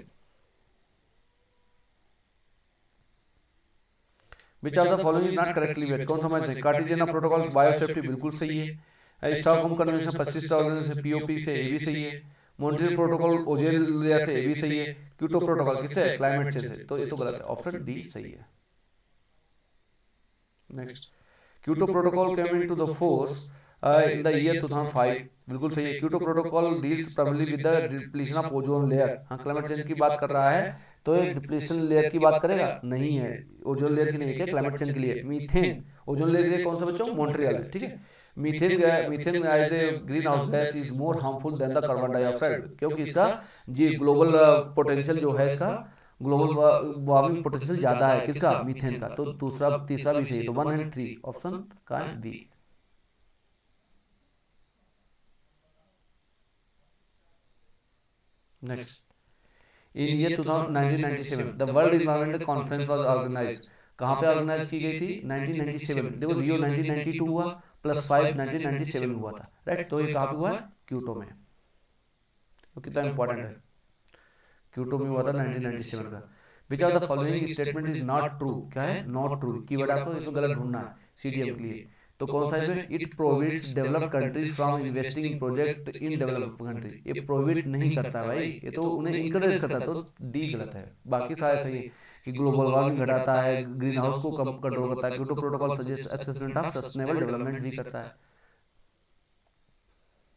S1: Which of the following is not correctly match, कौन समझ है, कार्टेशियन प्रोटोकॉल बायोसेफ्टी बिल्कुल सही है, स्टॉकहोम कन्वेंशन 25 ऑर्गेनाइजेशन पीओपी से, ये भी सही है। मॉन्ट्रियल प्रोटोकॉल ओजोन लेयर से, ये भी सही है। क्योटो प्रोटोकॉल किससे, क्लाइमेट चेंज से, तो ये तो गलत है, ऑप्शन डी सही है। Next, Kyoto protocol came into the force in the year 2005, बिल्कुल सही है। Kyoto protocol deals primarily with the depletion of ozone layer, हाँ, क्लाइमेट चेंज की बात कर रहा है, तो ये डिप्लीशन लेयर की बात करेगा, नहीं है, ओजोन लेयर की नहीं है, क्या, क्लाइमेट चेंज के लिए मीथेन, ओजोन लेयर के लिए कौन सा बच्चों, मॉन्ट्रियल है, ठीक है। Methane as a green house gas is more harmful than the carbon dioxide, क्योंकि इसका जी ग्लोबल पोटेंशियल जो है, इसका ग्लोबल वार्मिंग पोटेंशियल ज्यादा है, किसका, मीथेन का, तो दूसरा तीसरा भी सही है, तो 1 एंड 3 ऑप्शन का है B. Next, in year 1997 the world environment conference was organized, कहाँ पे ऑर्गेनाइज की गई थी, 1997, देखो रियो 1992 हुआ, +5 1997 में हुआ था, राइट, तो ये कहाँ पे हुआ है, क्योटो में, तो कितना इंपॉर्टेंट है, क्योटो में हुआ था 1997 का। विच of the following statement is not true, क्या है, नॉट ट्रू, कीवर्ड आपको इसमें गलत ढूंढना है सीडीएम के लिए, तो कौन सा इसमें, it prohibits developed countries from investing in project in developed country, ये प्रोहिबिट नहीं करता है भाई, ये तो उन्हें इंकरेज करता है, तो डी गलत है, बाकी सारे सही है कि ग्लोबल वार्मिंग घटाता है, ग्रीन हाउस को कम कंट्रोल करता है, Kyoto protocol suggest assessment of sustainable development भी करता है।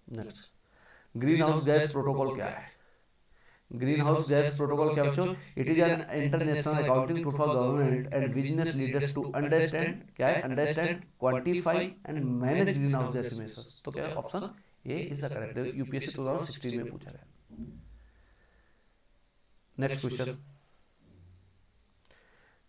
S1: Next, green house gas protocol क्या है? ग्रीन हाउस गैस प्रोटोकॉल क्या बच्चों, it is an international accounting tool for government and business leaders to understand, क्या है, understand, quantify and manage green house gas emissions. तो क्या है option A is the correct, UPSC 2016 में पूछा गया। Next question,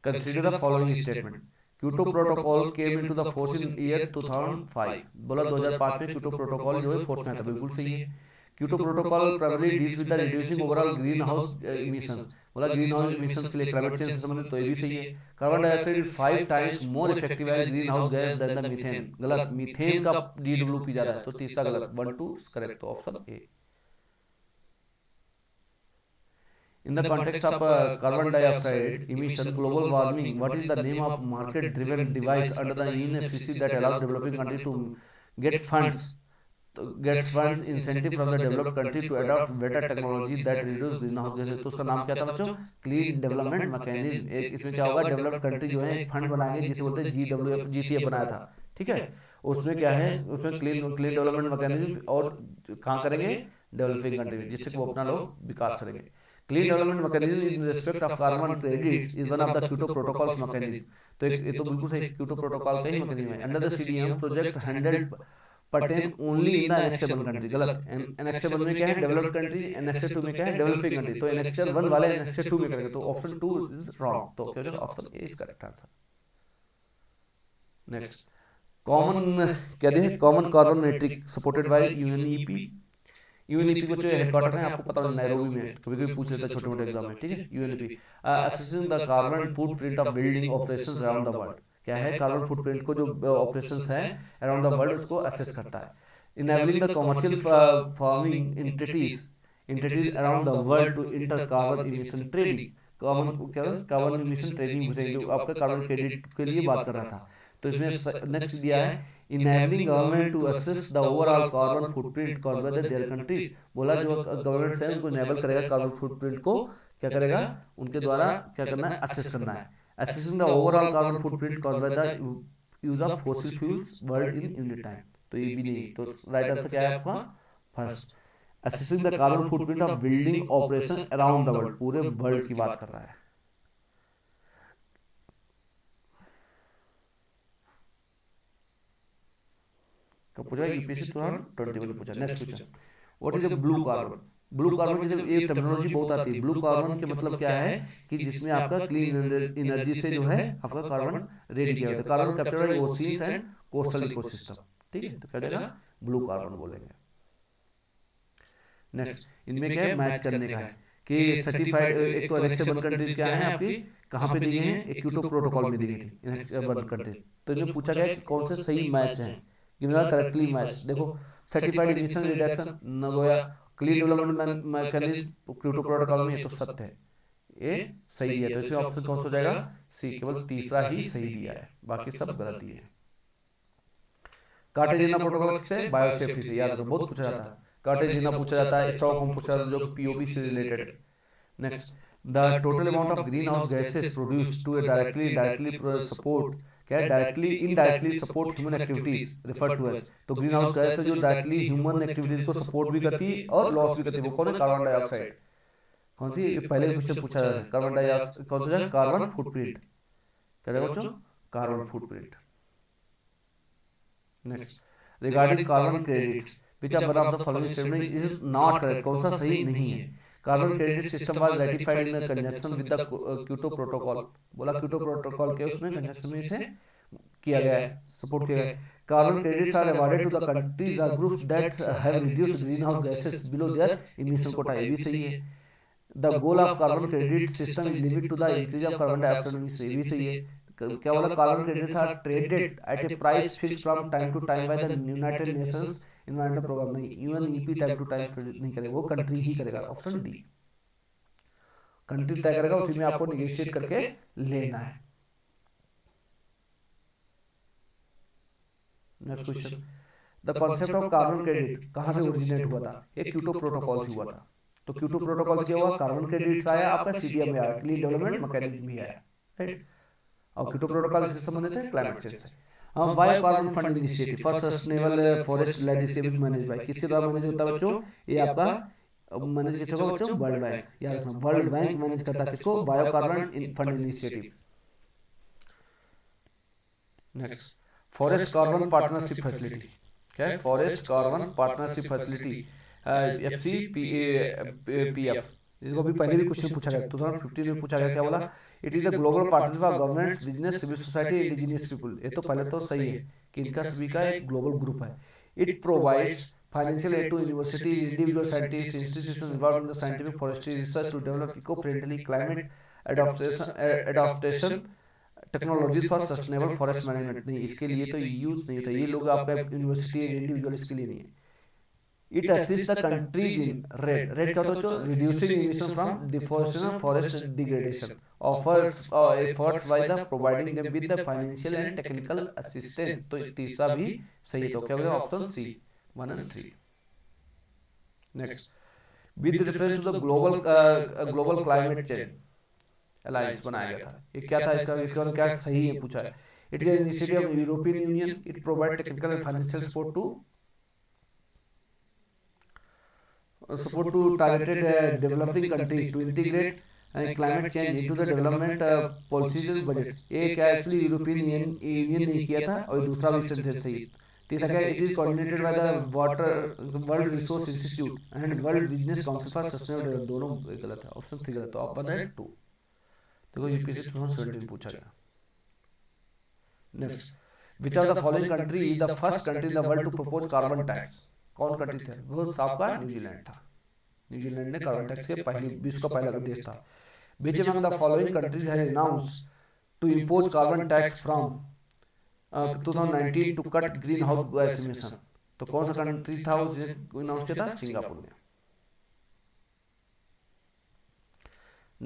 S1: consider the following statement, Kyoto protocol came into the force in year 2005, बोला 2005 में क्योटो प्रोटोकॉल जो है फोर्स में आता, बिल्कुल सही है। Kyoto protocol primary deals with the reducing overall green house emissions, बोला ग्रीन हाउस इमिशंस के लिए क्लाइमेट चेंज से संबंधित, तो ये भी सही है। Carbon dioxide is 5 times more effective as green house gas than the methane, गलत, मीथेन का डीडब्ल्यूपी ज्यादा है, तो तीसरा गलत, 1 2 करेक्ट, तो option A. In the context of carbon dioxide emission, global warming, what is the name of market-driven device under the UNFCCC that allows developing countries to get funds, incentive from the developed country to adopt better technology that reduce greenhouse gases? तो उसका नाम क्या था बच्चों, clean development mechanism. एक इसमें क्या होगा, डेवलप्ड कंट्री जो है एक फंड बनाएंगे जिसे बोलते हैं GWF, GCF बनाया था, ठीक है। उसमें क्या है, उसमें क्लीन क्लीन डेवलपमेंट मैकेनिज्म, और कहाँ करेंगे, डेवलपिंग कंट्री में, जिससे वो अपना लोग विकास करेंगे। Clean development mechanism in respect of carbon credits is one of the Kyoto protocols mechanism, तो ये तो बिल्कुल सही, क्योटो प्रोटोकॉल का ही मैकेनिज्म है। Under the CDM project handled pertain only in the annexable country, गलत, एनेक्सेबल में क्या है, डेवलप्ड कंट्री, एनेक्सर 2 में क्या है, डेवलपिंग कंट्री, तो एनेक्सर 1 वाले एनेक्सर 2 में करेंगे, तो ऑप्शन 2 इज रॉन्ग, तो क्या हो जाएगा, option A is correct answer. Next, common क्या दिया है, common carbon metric supported by UNEP। UNEP को जो हेडक्वार्टर है आपको पता है नैरोबी में, कभी कभी पूछ लेता है छोटे मोटे एग्जाम में, ठीक है। UNEP assessing the carbon footprint of building operations around the world, क्या है, कार्बन फुटप्रिंट को जो ऑपरेशंस हैं अराउंड द वर्ल्ड उसको असेस करता है। Enabling the commercial farming entities around the world to enter carbon emission trading, carbon क्या, carbon emission trading घुसेंगे, जो आपका कार्बन क्रेडिट के लिए बात कर रहा था। तो इसमें नेक्स्ट दिया है, enabling government to assess the overall carbon footprint caused by their countries, बोला जो गवर्नमेंट है उनको इनेबल करेगा कार्बन फुटप्रिंट को, क्या करेगा, उनके द्वारा क्या करना है, असेस करना है। Assessing the overall carbon footprint caused by the use of fossil fuels world in unit time, तो ये भी नहीं, तो राइट आंसर क्या है आपका, first. Assessing the carbon footprint of building operation around the world, पूरे वर्ल्ड की बात कर रहा है। कब पूछा, यूपीएससी 2021 में पूछा। Next question, what is a blue carbon. Blue carbon की जब ये टर्मिनोलॉजी बहुत आती है, ब्लू कार्बन के मतलब क्या है कि जिसमें आपका क्लीन एनर्जी से जो है आपका कार्बन रेडी किया होता है, carbon captured by oceans and coastal ecosystem, ठीक है, तो क्या हो जाएगा, ब्लू कार्बन बोलेंगे। नेक्स्ट, इनमें क्या है, मैच करने का है कि सर्टिफाइड, एक तो एनेक्सेबल कंट्रीज क्या है आपकी, कहाँ पे दी गई हैं, एक क्योटो प्रोटोकॉल में दी गई थी एनेक्सेबल कंट्रीज, तो इनमें पूछा गया कि कौन से सही मैच हैं, गिवन करेक्टली मैच। देखो, certified emission reduction Nagoya, clean development mechanism Kyoto protocol में, ये तो सत्य है, ये सही दिया, तो इसमें ऑप्शन कौन सा हो जाएगा, सी, केवल तीसरा ही सही दिया है, बाकी सब गलत दिए हैं। कार्टेजिना प्रोटोकॉल किससे, बायोसेफ्टी से, याद रखो बहुत पूछा जाता है, कार्टेजिना पूछा जाता है, स्टॉकहोम पूछा जाता है जो पीओपी से रिलेटेड है। Next, the total amount of green house gases produced to directly indirectly support, क्या है, directly indirectly support human activities refer to as, तो ग्रीन हाउस गैस है जो डायरेक्टली ह्यूमन एक्टिविटीज को सपोर्ट भी करती है और लॉस भी करती है, वो कौन है, कार्बन डाइऑक्साइड। कौन सी, ये पहले क्वेश्चन पूछा जाता है, कार्बन डाइऑक्साइड, कौन सा, कार्बन फुटप्रिंट, क्या रहेगा बच्चों, carbon footprint. Next, regarding carbon credits which are one of the following statement is not correct, कौन सा सही नहीं है। Carbon credit system was ratified in conjunction with the Kyoto protocol, बोला क्योटो प्रोटोकॉल के उसमें कंजंक्शन में इसे किया गया है, सपोर्ट किया गया है। Carbon credits are awarded to the countries और groups that have reduced green house gases below their emission quota, ये भी सही है। The goal of carbon credit system is limit to the increase of carbon dioxide emission, ये भी सही है। क्या बोला, carbon credits are traded at a price fixed from time to time by the united nations environmental program, नहीं, UNEP time to time नहीं करेगा, वो कंट्री ही करेगा, ऑप्शन डी, कंट्री तय करेगा, उसी में आपको निगोशिएट करके लेना है। Next question, the concept of carbon credit कहाँ से ओरिजिनेट हुआ था? ये क्योटो प्रोटोकॉल से हुआ था। तो क्योटो प्रोटोकॉल से क्या हुआ? कार्बन क्रेडिट्स आया, आपका सीडीएम में आया, क्लीन डेवलपमेंट मैकेनिज्म भी आया, राइट। और क्योटो प्रोटोकॉल किससे संबंधित है? क्लाइमेट चेंज से। Bio carbon fund initiative for sustainable forest landscape manage by, किसके द्वारा मैनेज होता है बच्चों? ये आपका मैनेज किसका होगा बच्चों? वर्ल्ड बैंक, याद रखना, वर्ल्ड बैंक मैनेज करता है किसको? Bio carbon fund initiative. Next, forest carbon partnership facility, क्या है? Forest carbon partnership facility, FCPF। इसको भी पहले भी क्वेश्चन पूछा गया, 2015 में पूछा गया, क्या बोला? It is the global partnership of governments, business, civil society, indigenous people. ये तो पहले तो सही है कि इनका सभी का एक ग्लोबल ग्रुप है। It provides financial aid to university, individual scientist, institution involve in the scientific forestry research to develop eco friendly climate adaptation technology for sustainable forest management. नहीं, इसके लिए तो यूज नहीं होता, ये लोग आपका यूनिवर्सिटी इंडिविजुअल इसके लिए नहीं है। It assist the countries in red, red का तो reducing emission from deforestation, forest degradation, offers efforts by the providing them with the financial and technical assistance. तो तीसरा भी सही है, तो क्या होगा? ऑप्शन सी, 1 और 3। Next, with reference to the global climate change alliance बनाया गया था। ये क्या था? इसका क्या सही है पूछा है। It is an initiative of European union, it provide technical and financial support to targeted developing countries to integrate climate change into the development policies and budget। ये क्या एक्चुअली यूरोपियन यूनियन ने किया था, और दूसरा भी सेंटेंस सही। तीसरा क्या? It is coordinated by the water world resource institute and world business council for sustainable development. दोनों गलत है, ऑप्शन 3 गलत है, ऑप्शन है 2। देखो यूपीएससी 2017 पूछा गया। Next, which are the following country is the first country in the world to propose carbon tax? कौन कंट्री थे? वो आपका न्यूजीलैंड था। न्यूजीलैंड ने कार्बन टैक्स के पहली विश्व का पहला देश था। Which among the following countries has announced to impose carbon tax from 2019 to cut green house gas emission? तो कौन सा कंट्री था उसने अनाउंस किया था? सिंगापुर ने।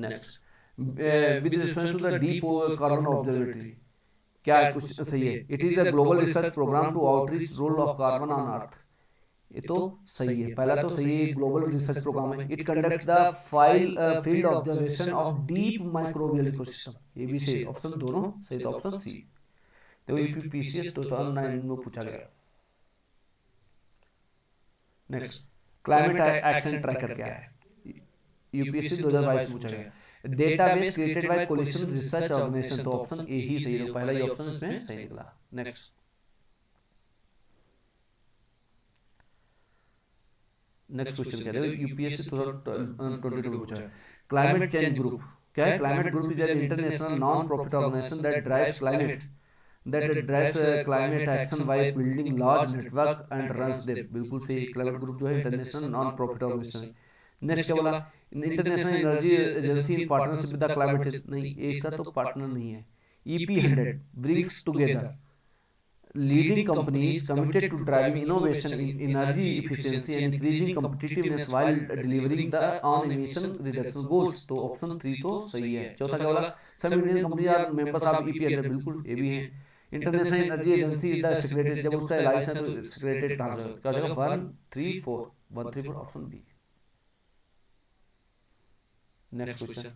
S1: Next, with reference to the deep carbon observatory, क्या कुछ सही है? It is the global research programme to outreach role of carbon on earth. ये तो सही है, पहला तो सही है, ग्लोबल रिसर्च प्रोग्राम है। It conducts the field observation of deep microbial ecosystem. ये भी सही, ऑप्शन दोनों सही, तो ऑप्शन सी। देखो यूपीपीसीएस 2009 में पूछा गया। नेक्स्ट, क्लाइमेट एक्शन ट्रैकर क्या है? यूपीएससी 2022 में पूछा गया। Database created by coalition research organisation, तो ऑप्शन ए ही सही है, तो पहला ही ऑप्शन इसमें सही निकला। नेक्स्ट, नेक्स्ट क्वेश्चन क्या है? यूपीएससी 2022 में पूछा है। क्लाइमेट चेंज ग्रुप क्या है? Climate group is an international non profit organisation that drives climate action by building large network and runs them. बिल्कुल सही, क्लाइमेट ग्रुप जो है इंटरनेशनल नॉन प्रॉफिट ऑर्गेनाइजेशन है। नेक्स्ट क्या बोला? International energy agency in partnership with the climate change. नहीं, इसका तो पार्टनर नहीं है। EP100 brings together leading companies committed to driving innovation in energy efficiency and increasing competitiveness while delivering the on emission reduction goals। तो option 3 तो सही है। चौथा क्या बोला? सब Indian company are members of EP100, बिल्कुल ये भी है। International energy agency is the secretary, जब उसका एलाइंस है तो सेक्रेटरी कहाँ से क्या हो जाएगा? 1 3 4 1 3 4 ऑप्शन बी। नेक्स्ट क्वेश्चन,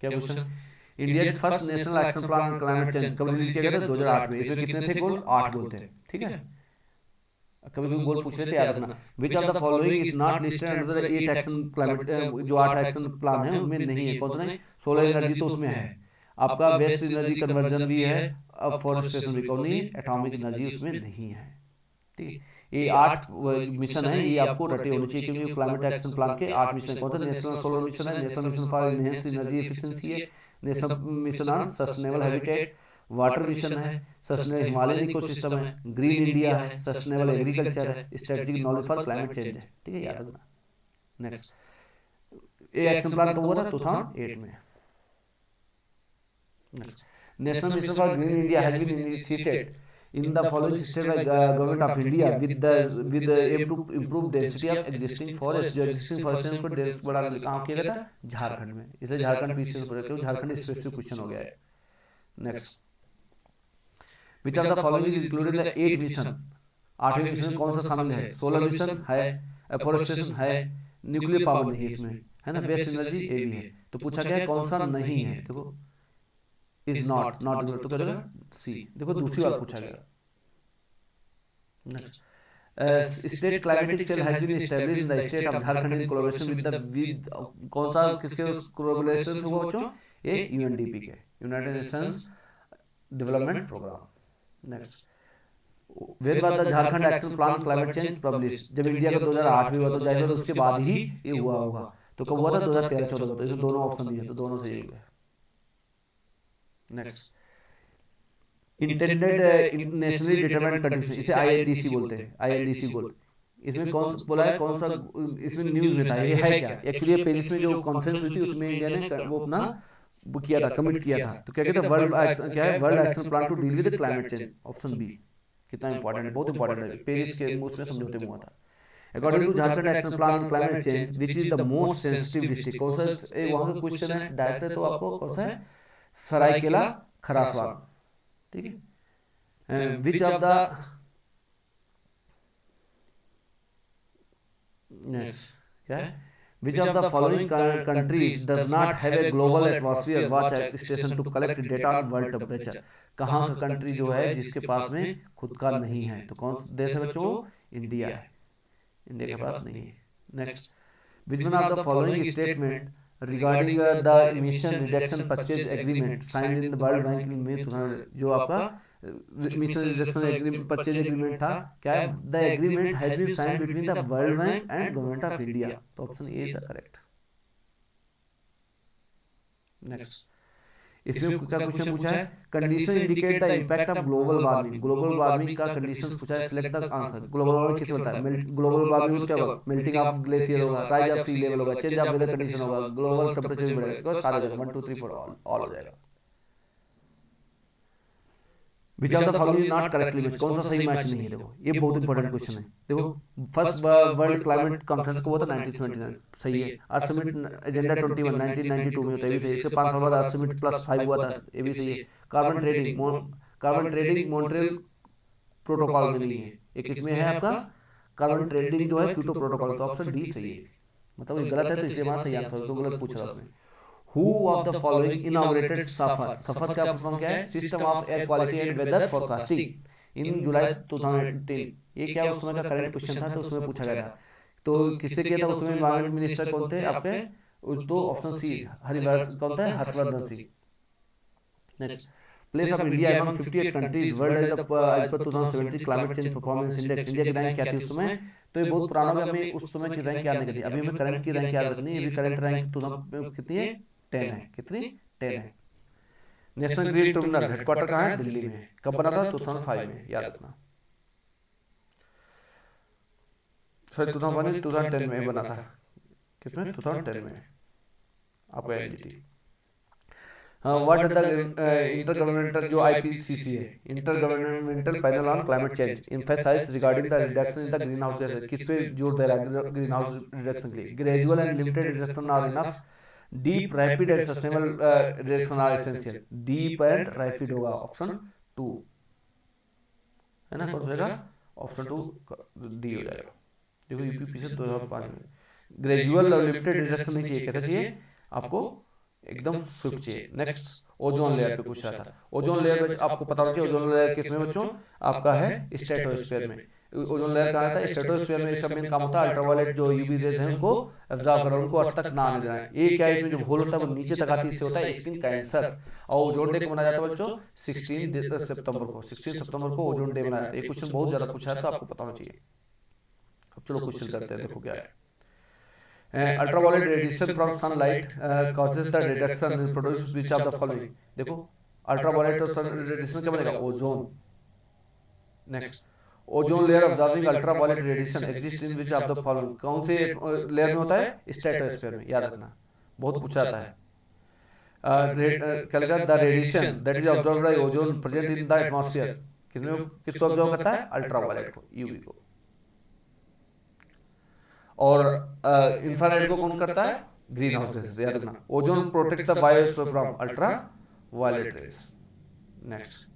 S1: क्या क्वेश्चन? इंडिया के first national action plan on climate change कब रिलीज किया गया था? 2008 में। इसमें कितने थे गोल? 8 गोल थे, ठीक है। कभी कभी गोल पूछ रहे थे, याद रखना। विच of the following is not listed under the 8 action climate, जो 8 एक्शन प्लान है उनमें नहीं है। कौन सा नहीं? सोलर एनर्जी तो उसमें है, आपका वेस्ट एनर्जी कन्वर्जन भी है, अब फॉरेस्टेशन भी कौन नहीं, एटॉमिक एनर्जी उसमें नहीं है, ठीक है। ये 8 मिशन है, ये आपको रटे होने चाहिए, क्योंकि क्लाइमेट एक्शन प्लान के 8 मिशन। कौन सा? नेशनल सोलर मिशन है, national mission for enhance energy efficiency है, national mission on sustainable habitat, water mission है, सस्टेनेबल हिमालयन इकोसिस्टम है, ग्रीन इंडिया है, सस्टेनेबल एग्रीकल्चर है, strategic knowledge for climate change है, ठीक है, याद रखना। नेक्स्ट, ये एक्शन प्लान कब हुआ था? 2008 में। Next, national mission for green India has been initiated in the following state by government of India with the aim to improve density of existing forest। जो existing forest है उनको dense बढ़ाने के लिए कहाँ किया गया था? झारखंड में। इसलिए झारखंड पीसीएस पर क्यों झारखंड स्पेसिफिक क्वेश्चन हो गया है। Next, which of the following is included in the 8 mission, 8वें मिशन में कौन सा शामिल है? सोलर मिशन है, एफोरेस्टेशन है, न्यूक्लियर पावर नहीं है इसमें, है ना, वेस्ट एनर्जी ये भी है। तो पूछा गया है कौन सा नहीं है, देखो इज नॉट, नॉट तो करेगा सी, देखो दूसरी बार पूछा गया। Next, state climatic cell has been established in the state of Jharkhand in collaboration with कौन सा, किसके कोलैबोरेशन से हुआ बच्चों? ये यूएनडीपी के, United Nations development programme. Next, when was the Jharkhand action plan climate change publish, जब इंडिया का 2008 में हुआ तो जाहिर है उसके बाद ही ये हुआ होगा, तो कब हुआ था? 2013-14 में। तो इसमें दोनों ऑप्शन दिए तो दोनों सही हो गए। Next, intended nationally determined countries, इसे आईएनडीसी बोलते हैं, आईएनडीसी गोल। इसमें कौन बोला है, कौन सा इसमें न्यूज में था, ये है क्या? एक्चुअली ये पेरिस में जो कॉन्फ्रेंस हुई थी उसमें इंडिया ने वो अपना वो किया था, कमिट किया था। तो क्या कहते हैं, वर्ल्ड एक्शन, क्या है, world action plan to deal with climate change, option B. कितना इंपॉर्टेंट है, बहुत इंपॉर्टेंट है, पेरिस के उसमें समझौते में हुआ था। According to Jharkhand action plan on climate change which is the most sensitive district, कौन सा वहां का क्वेश्चन है डायरेक्ट है, तो आपको कौन सा है? सरायकेला खरसावां, ठीक है। विच ऑफ द, नेक्स्ट क्या है, which of the following countries does not have a global atmosphere watch station to collect data on world temperature, कहाँ का कंट्री जो है जिसके पास में खुद का नहीं है? तो कौन देश है बच्चों? इंडिया है, इंडिया के पास नहीं है। Next, which one of the following statement regarding the emission reduction purchase agreement signed in the world bank में, जो आपका इमिशन रिडक्शन परचेज एग्रीमेंट था, क्या है? The agreement has been signed between the world bank and government of India, तो option A is correct. Next, इसमें क्या question पूछा है, condition indicate the impact of global warming, global warming का condition पूछा है, select the answer. Global warming किसे बोलता है? ग्लोबल वार्मिंग क्या होगा? मेल्टिंग ऑफ ग्लेशियर होगा, राइज ऑफ सी लेवल होगा, चेंज ऑफ वेदर कंडीशन होगा, ग्लोबल टेम्परेचर बढ़ेगा, तो सारा हो जाएगा 1 2 3 4 ऑल हो जाएगा। विच of the following is not correctly match, कौन सा सही मैच नहीं है? देखो ये बहुत इंपॉर्टेंट क्वेश्चन है। देखो फर्स्ट वर्ल्ड क्लाइमेट कॉन्फ्रेंस को हुआ था 1979, सही है। अर्थ समिट एजेंडा 21 1992 में होता है, ये भी सही है। इसके 5 साल बाद अर्थ समिट +5 हुआ था, ये भी सही है। कार्बन ट्रेडिंग मॉन्ट्रियल प्रोटोकॉल में नहीं है, एक इसमें है आपका कार्बन ट्रेडिंग जो है क्योटो प्रोटोकॉल, तो ऑप्शन डी सही है। मतलब ये गलत है तो इसलिए वहां सही आंसर, तो गलत पूछ रहा है उसमें। Who of the following inaugurated SAFAR? SAFAR का फुल फॉर्म क्या है? System of air quality and weather forecasting in July 2010। ये क्या उस समय का करंट क्वेश्चन था, तो उसमें पूछा गया था। तो किससे किया था उसमें? एनवायरमेंट मिनिस्टर कौन थे आपके? तो ऑप्शन सी हरिवर्धन, कौन था? Harshvardhan Singh. Next, place of India among 58 countries world as per 2017 climate change performance index, India की रैंक क्या थी उस समय? तो ये बहुत पुराना हो गया, हमें उस समय की रैंक याद नहीं करनी, अभी हमें करंट की रैंक याद रखनी है। अभी करंट रैंक कितनी है? 10 है। कितनी? 10 है। नेशनल ग्रीन ट्रिब्यूनल हेडक्वार्टर कहाँ है? दिल्ली में। कब बना था? 2005 में, याद रखना। सॉरी 2010 में बना था। किसमें? 2010 में आपका एनजीटी। व्हाट द इंटरगवर्नमेंटल जो आईपीसीसी है, intergovernmental panel on climate change, emphasise regarding the reduction in the green house gases, किस पे जोर दे रहा है ग्रीन हाउस रिडक्शन के लिए? Gradual and limited reduction are enough, deep rapid and sustainable reduction are essential. Deep and rapid होगा option 2, है ना, कौन सा होगा? ऑप्शन 2 डी हो जाएगा। देखो यूपीपी से 2005 में ग्रेजुअल और लिमिटेड रिडक्शन नहीं चाहिए, कैसा चाहिए आपको? एकदम स्विफ्ट चाहिए। नेक्स्ट, ओजोन लेयर पे पूछ रहा था। ओजोन लेयर में आपको पता होना चाहिए, ओजोन लेयर किसमें बच्चों? आपका है स्ट्रेटोस्फीयर में। ओजोन लेयर कहाँ रहता है? स्ट्रेटोस्फीयर में। इसका मेन काम होता है अल्ट्रावायलेट जो यूवी रेज है उनको एब्जॉर्ब करना, उनको अर्थ तक ना आने देना है। ये क्या है, इसमें जो होल होता है वो नीचे तक आती है, इससे होता है स्किन कैंसर। और ओजोन डे को मनाया जाता है बच्चों 16 सितंबर को, 16 सितंबर को ओजोन डे मनाया जाता है। ये क्वेश्चन बहुत ज्यादा पूछा है तो आपको पता होना चाहिए। अब चलो क्वेश्चन करते हैं, देखो क्या है। ultraviolet radiation from sunlight causes the reduction in produce which of the following? देखो अल्ट्रावायलेट और सन रेडिएशन क्या बनेगा? Ozone. Next, ozone layer observing ultraviolet radiation exist in which of the following, कौन से लेयर में होता है? स्ट्रेटोस्फीयर में, याद रखना, बहुत पूछा जाता है। क्या लगा? The radiation that is observed bye ozone present in the atmosphere, किसको ऑब्जर्व करता है? अल्ट्रावायलेट को, यूवी को। और इंफ्रारेड को कौन करता है? ग्रीन हाउस गैसेस, याद रखना। Ozone protects the biosphere from ultra violet rays. Next,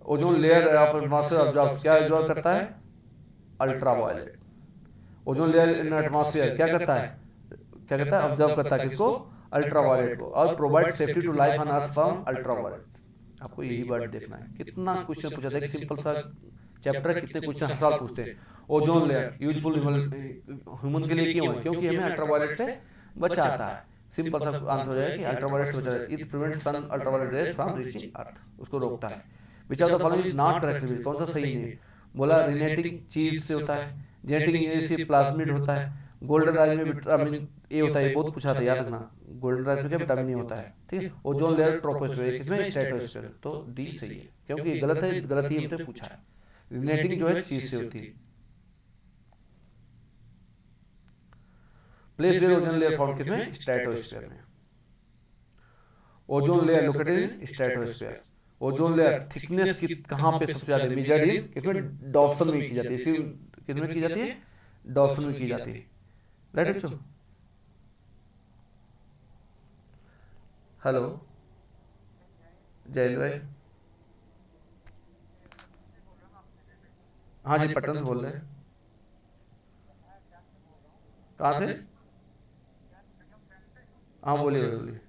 S1: ozone layer of atmosphere absorbs, क्या ऑब्जॉर्व करता है? Ultra violet. Ozone layer in atmosphere क्या करता है? क्या कहता है? ऑब्जर्व करता है किसको? अल्ट्रा वायलेट को। और provide safety to life on earth from ultra violet. आपको यही वर्ड देखना है। कितना क्वेश्चन पूछा था, एक सिंपल सा चैप्टर, कितने क्वेश्चन सवाल पूछते हैं। ओजोन लेयर यूजफुल ह्यूमन के लिए क्यों है? क्योंकि हमें अल्ट्रा वायलेट से बचाता है। सिंपल सा आंसर हो जाएगा कि अल्ट्रा वायलेट से बचाता है। It prevents sun ultra violet rays from reaching earth, उसको रोकता है। Which of the following is not correct, कौन सा सही नहीं है? बोला रिनेटिंग चीज से होता है, जेनेटिक इंजीनियरिंग से प्लाज्मिड होता है, गोल्डन राइस में विटामिन ए होता है, ये बहुत पूछा था, याद रखना। गोल्डन राइस में क्या विटामिन ए होता है, ठीक है। ओजोन लेयर ट्रोपोस्फेयर, किसमें? स्ट्रेटोस्फेयर। तो डी सही है, क्योंकि ये गलत है, गलत ही हमसे पूछा है। रिनेटिंग जो है चीज से होती है। Place where ozone layer found, किसमें? स्ट्रेटोस्फेयर में। Ozone layer located in stratosphere. Ozone layer thickness की कहाँ पे सबसे ज्यादा मेजर्ड इन, किसमें? डॉप्सन में की जाती है। इसकी किसमें की जाती है? डॉप्सन में की जाती है। राइट बच्चों? हेलो जयेंद्र भाई। हाँ जी, पटन से बोल रहे हैं। कहाँ से? हाँ बोलिए बोलिए।